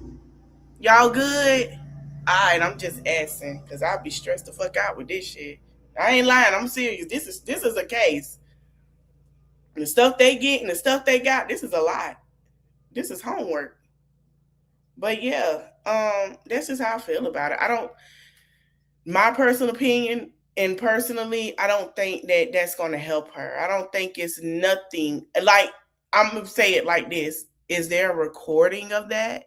Y'all good? All right, I'm just asking because I'll be stressed the fuck out with this shit. I ain't lying. I'm serious. This is a case. And the stuff they get and the stuff they got, this is a lot. This is homework. But yeah, that's just how I feel about it. My personal opinion, and personally, I don't think that that's going to help her. I don't think it's nothing. Like, I'm going to say it like this. Is there a recording of that?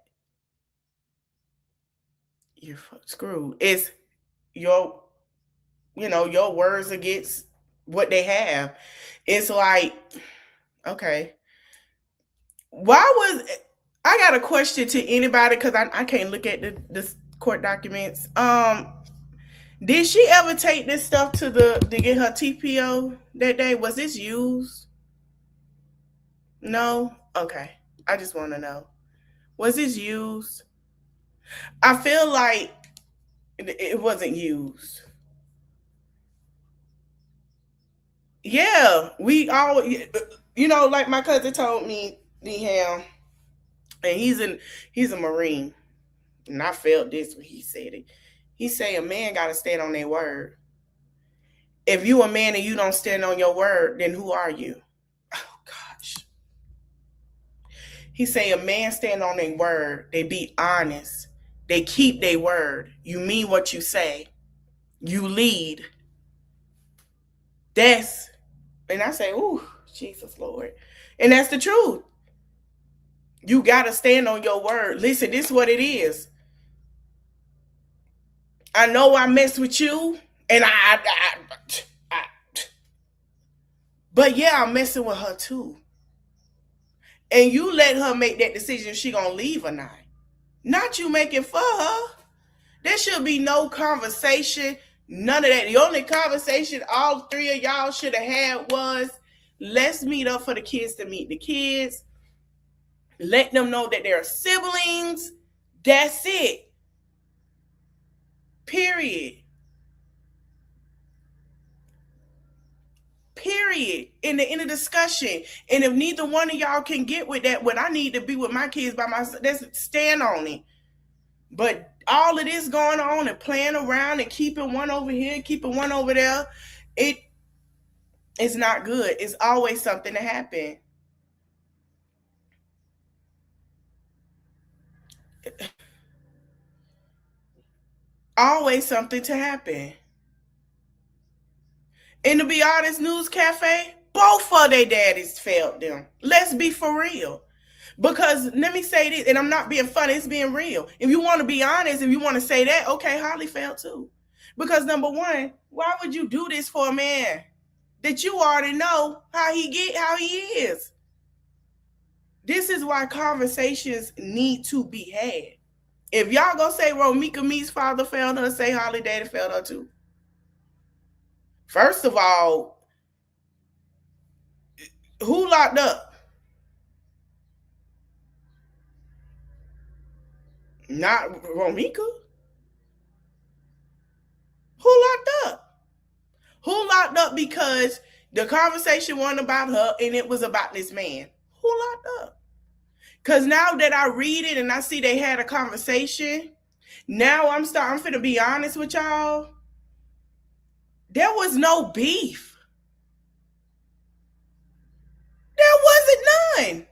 You're screwed. It's your words against what they have. It's like, okay. I got a question to anybody because I can't look at the court documents. Did she ever take this stuff to get her TPO that day? Was this used? No? Okay. I just want to know. Was this used? I feel like it wasn't used. Yeah, we all, like my cousin told me, and he's a Marine, and I felt this when he said it. He say a man got to stand on their word. If you a man and you don't stand on your word, then who are you? Oh gosh. He say a man stand on their word. They be honest. They keep their word. You mean what you say. You lead. And I say, ooh, Jesus, Lord. And that's the truth. You got to stand on your word. Listen, this is what it is. I know I mess with you, and but yeah, I'm messing with her too. And you let her make that decision if she gonna leave or not. Not you making for her. There should be no conversation, none of that. The only conversation all three of y'all should have had was, let's meet up for the kids to meet the kids. Let them know that they're siblings. That's it. Period. In the end of discussion. And if neither one of y'all can get with that, when I need to be with my kids by myself, let's stand on it. But all of this going on and playing around and keeping one over here, keeping one over there, it's not good. It's always something to happen. Always something to happen. And to be honest, News Cafe, both of their daddies failed them. Let's be for real. Because let me say this, and I'm not being funny, it's being real. If you want to be honest, if you want to say that, okay, Holly failed too. Because number one, why would you do this for a man that you already know how he is? This is why conversations need to be had. If y'all gonna say Romeca Me's father failed her, say Holly daddy failed her too. First of all, who locked up? Not Romeca. Who locked up? Who locked up because the conversation wasn't about her and it was about this man? Who locked up? Because now that I read it and I see they had a conversation, now I'm finna be honest with y'all. There was no beef. There wasn't none.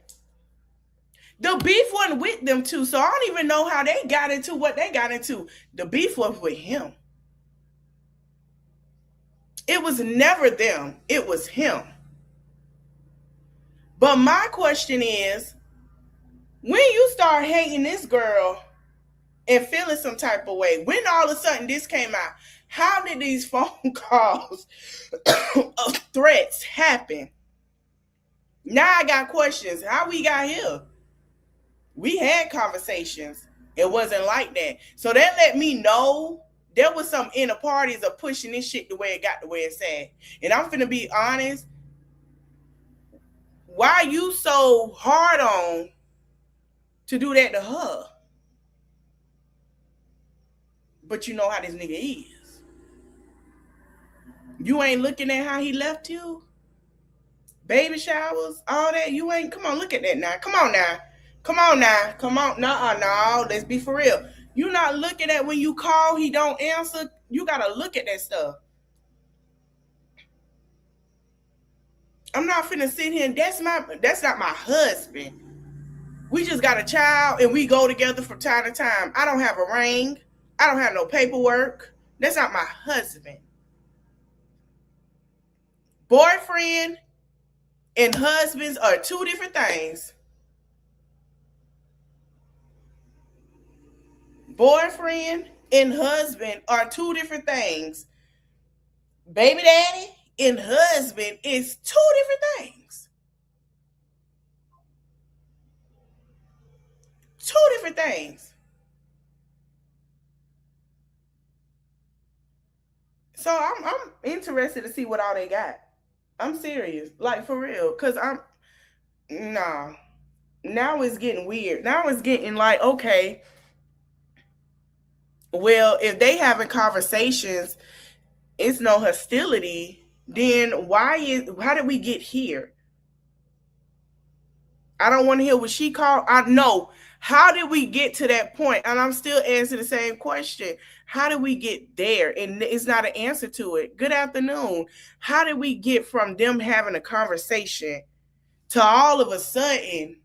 The beef wasn't with them two, so I don't even know how they got into what they got into. The beef was with him. It was never them. It was him. But my question is, when you start hating this girl and feeling some type of way, when all of a sudden this came out, how did these phone calls of threats happen? Now I got questions. How we got here? We had conversations. It wasn't like that. So that let me know there was some inner parties of pushing this shit the way it got the way it's at. And I'm finna be honest. Why you so hard on to do that to her? But you know how this nigga is. You ain't looking at how he left you? Baby showers, all that. You ain't, come on, look at that now. Come on now. Come on now. Come on. No, let's be for real. You not looking at when you call, he don't answer. You gotta look at that stuff. I'm not finna sit here and that's not my husband. We just got a child and we go together from time to time. I don't have a ring. I don't have no paperwork. That's not my husband. Boyfriend and husbands are two different things. Boyfriend and husband are two different things. Baby daddy and husband is two different things. Two different things. So I'm interested to see what all they got. I'm serious, like for real, cause nah. Now it's getting weird. Now it's getting like, okay, well, if they having conversations, it's no hostility. Then how did we get here? I don't want to hear what she called. I know. How did we get to that point? And I'm still answering the same question. How did we get there? And it's not an answer to it. Good afternoon. How did we get from them having a conversation to all of a sudden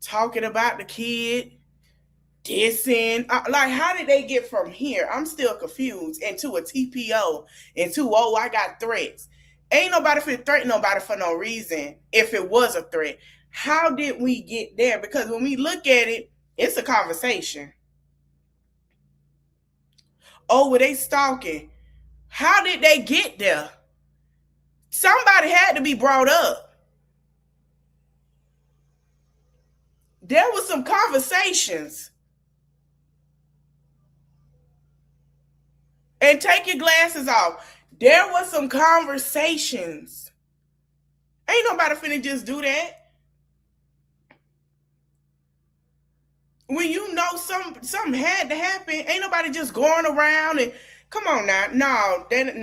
talking about the kid, dissing? Like, how did they get from here? I'm still confused. Into a TPO, into, oh, I got threats. Ain't nobody finna threaten nobody for no reason if it was a threat. How did we get there? Because when we look at it, it's a conversation. Oh, were they stalking? How did they get there? Somebody had to be brought up. There was some conversations. And take your glasses off. There was some conversations. Ain't nobody finna just do that. When you know something had to happen, ain't nobody just going around and come on now. No, that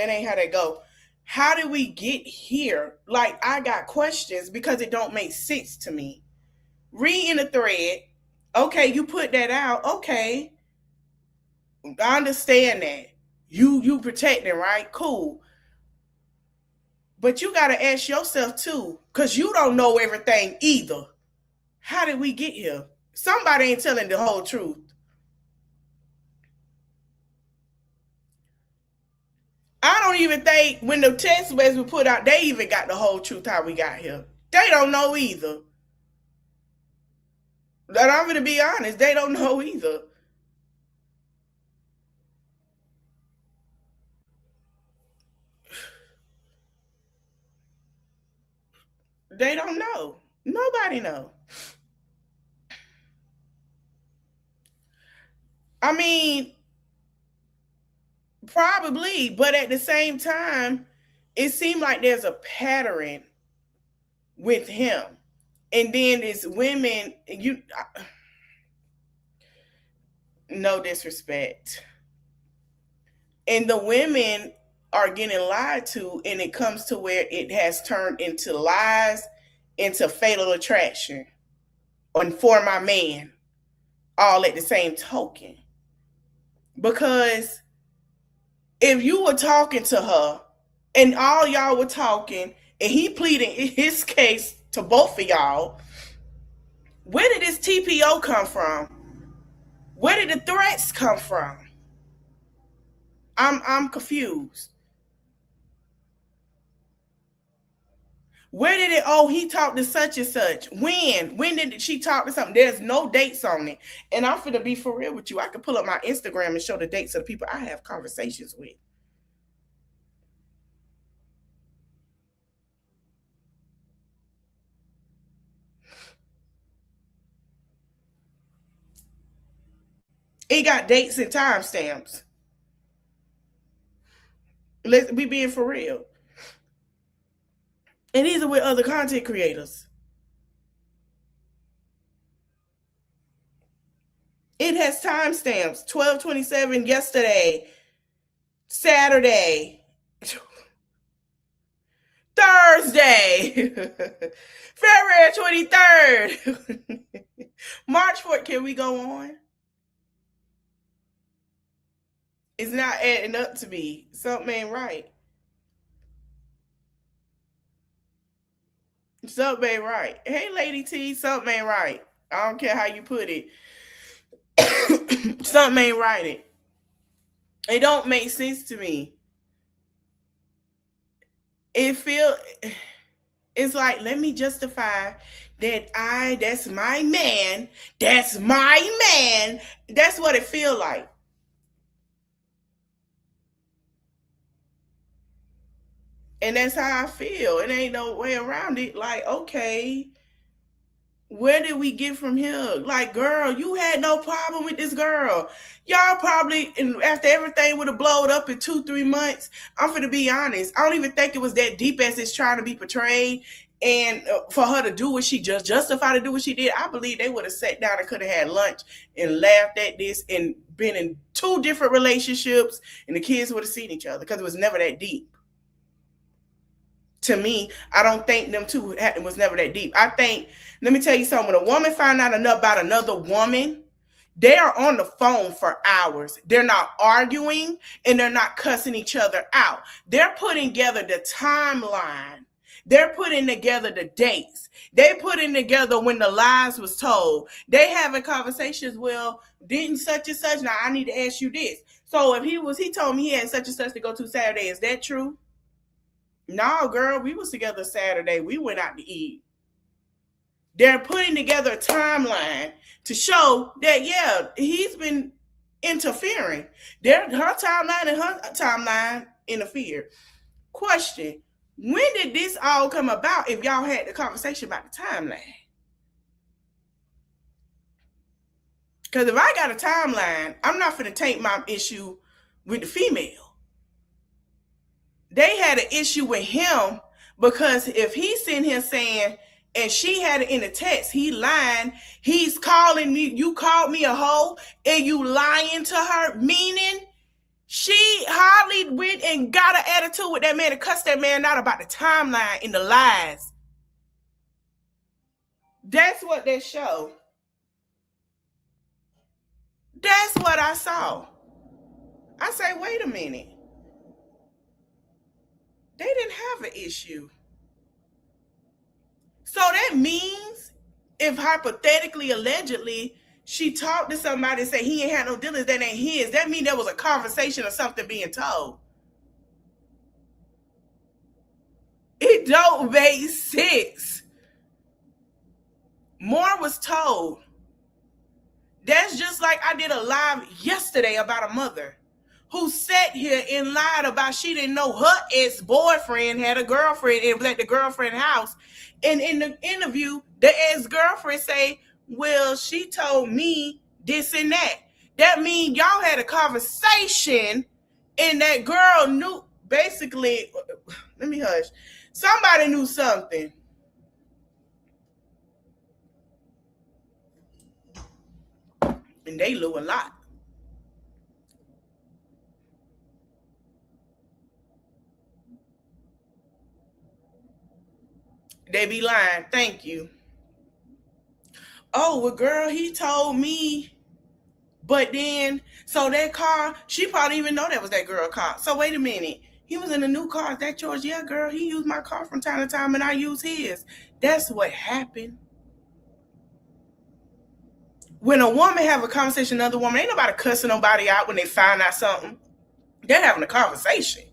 ain't how that go. How did we get here? Like, I got questions because it don't make sense to me. Reading the thread, okay, you put that out, okay. I understand that. You protecting, right? Cool. But you gotta ask yourself too, because you don't know everything either. How did we get here? Somebody ain't telling the whole truth. I don't even think when the text messages were put out, they even got the whole truth how we got here. They don't know either. And I'm going to be honest, they don't know either. They don't know. Nobody know. I mean, Probably, but at the same time, it seemed like there's a pattern with him. And then it's women, no disrespect. And the women are getting lied to, and it comes to where it has turned into lies, into fatal attraction, and for my man, all at the same token. Because if you were talking to her and all y'all were talking and he pleading his case to both of y'all, where did this TPO come from? Where did the threats come from? I'm confused. Where did it? Oh, he talked to such and such. When? When did she talk to something? There's no dates on it. And I'm finna be for real with you. I can pull up my Instagram and show the dates of the people I have conversations with. It got dates and timestamps. Let's be being for real. And these are with other content creators. It has timestamps. 12/27 yesterday, Saturday, Thursday, February 23rd, March 4th. Can we go on? It's not adding up to me. Something ain't right. Something ain't right. Hey, Lady T, something ain't right. I don't care how you put it. Something ain't right. It don't make sense to me. It's like, let me justify that that's my man. That's my man. That's what it feel like. And that's how I feel. It ain't no way around it. Like, okay, where did we get from here? Like, girl, you had no problem with this girl. Y'all probably, after everything would have blowed up in 2-3 months, I'm finna be honest, I don't even think it was that deep as it's trying to be portrayed. And for her to do what she just justified to do what she did, I believe they would have sat down and could have had lunch and laughed at this and been in 2 different relationships, and the kids would have seen each other because it was never that deep. To me, I don't think them two was never that deep. I think, let me tell you something, when a woman find out enough about another woman, they are on the phone for hours. They're not arguing and they're not cussing each other out. They're putting together the timeline. They're putting together the dates. They putting together when the lies was told. They having conversations. Well, didn't such and such? Now I need to ask you this. So if he told me he had such and such to go to Saturday, is that true? No, girl, we was together Saturday. We went out to eat. They're putting together a timeline to show that, yeah, he's been interfering. Her timeline and her timeline interfere. Question, when did this all come about if y'all had the conversation about the timeline? Because if I got a timeline, I'm not going to take my issue with the female. They had an issue with him because if he's sitting here saying, and she had it in the text, he lying, he's calling me, you called me a hoe, and you lying to her, meaning she hardly went and got an attitude with that man and cussed that man out about the timeline and the lies. That's what they show. That's what I saw. I say, wait a minute. They didn't have an issue. So that means if hypothetically, allegedly, she talked to somebody and said he ain't had no dealings, that ain't his, that means there was a conversation or something being told. It don't make sense. More was told. That's just like I did a live yesterday about a mother who sat here and lied about she didn't know her ex-boyfriend had a girlfriend and was at the girlfriend's house. And in the interview, the ex-girlfriend say, well, she told me this and that. That means y'all had a conversation And that girl knew, basically, let me hush. Somebody knew something. And they knew a lot. They be lying. Thank you. Oh, well, girl, he told me. But then, so that car, she probably even know that was that girl car. So wait a minute. He was in a new car. Is that yours? Yeah, girl. He used my car from time to time and I use his. That's what happened. When a woman have a conversation with another woman, ain't nobody cussing nobody out when they find out something. They're having a conversation.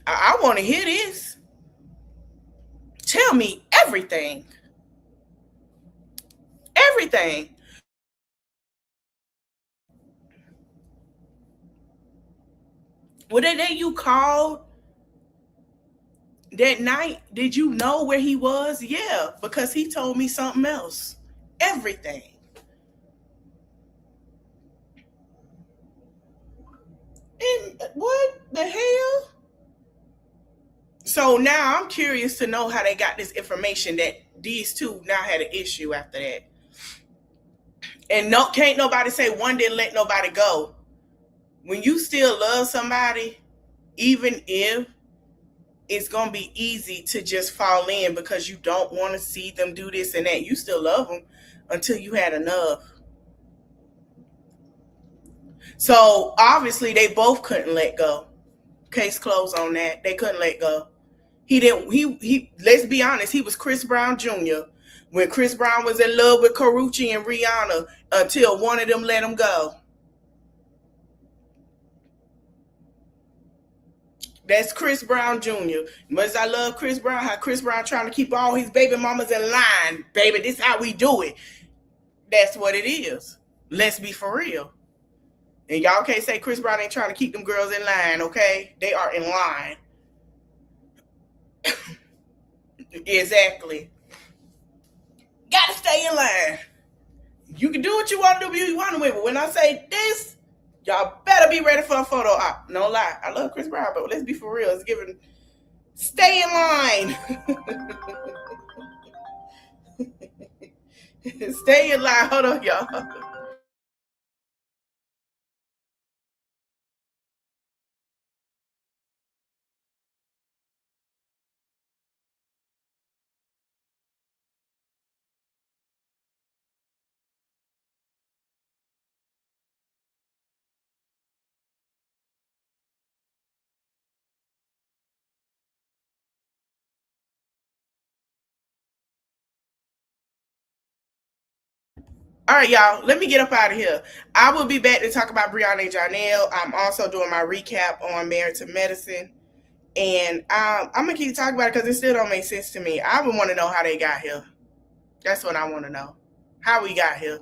I want to hear this. Tell me everything. Everything. Well, that day you called that night, did you know where he was? Yeah, because he told me something else. Everything. And what the hell? So now I'm curious to know how they got this information that these two now had an issue after that. And no, can't nobody say one didn't let nobody go. When you still love somebody, even if it's going to be easy to just fall in because you don't want to see them do this and that, you still love them until you had enough. So obviously they both couldn't let go. Case closed on that. They couldn't let go. He didn't, he let's be honest, he was Chris Brown Jr. when Chris Brown was in love with Karrueche and Rihanna until one of them let him go. That's Chris Brown Jr. Much as I love Chris Brown, how Chris Brown trying to keep all his baby mamas in line. Baby, this is how we do it. That's what it is. Let's be for real. And y'all can't say Chris Brown ain't trying to keep them girls in line, okay? They are in line. Exactly. Gotta stay in line. You can do what you want to do, what you want to do. But when I say this, y'all better be ready for a photo op. No lie. I love Chris Brown, but let's be for real. It's giving. Stay in line. Stay in line. Hold on, y'all. All right, y'all. Let me get up out of here. I will be back to talk about Breonna and Janelle. I'm also doing my recap on Married to Medicine. And I'm going to keep talking about it because it still don't make sense to me. I would want to know how they got here. That's what I want to know. How we got here.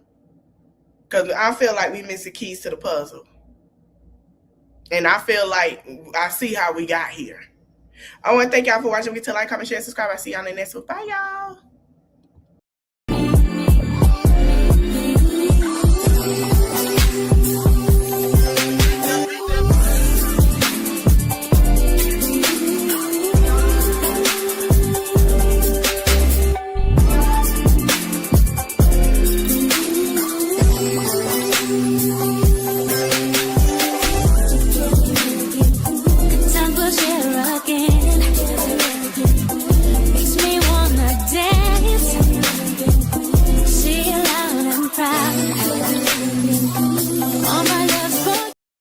Because I feel like we missed the keys to the puzzle. And I feel like I see how we got here. I want to thank y'all for watching. Get to like, comment, share, subscribe. I see y'all in the next one. Bye, y'all.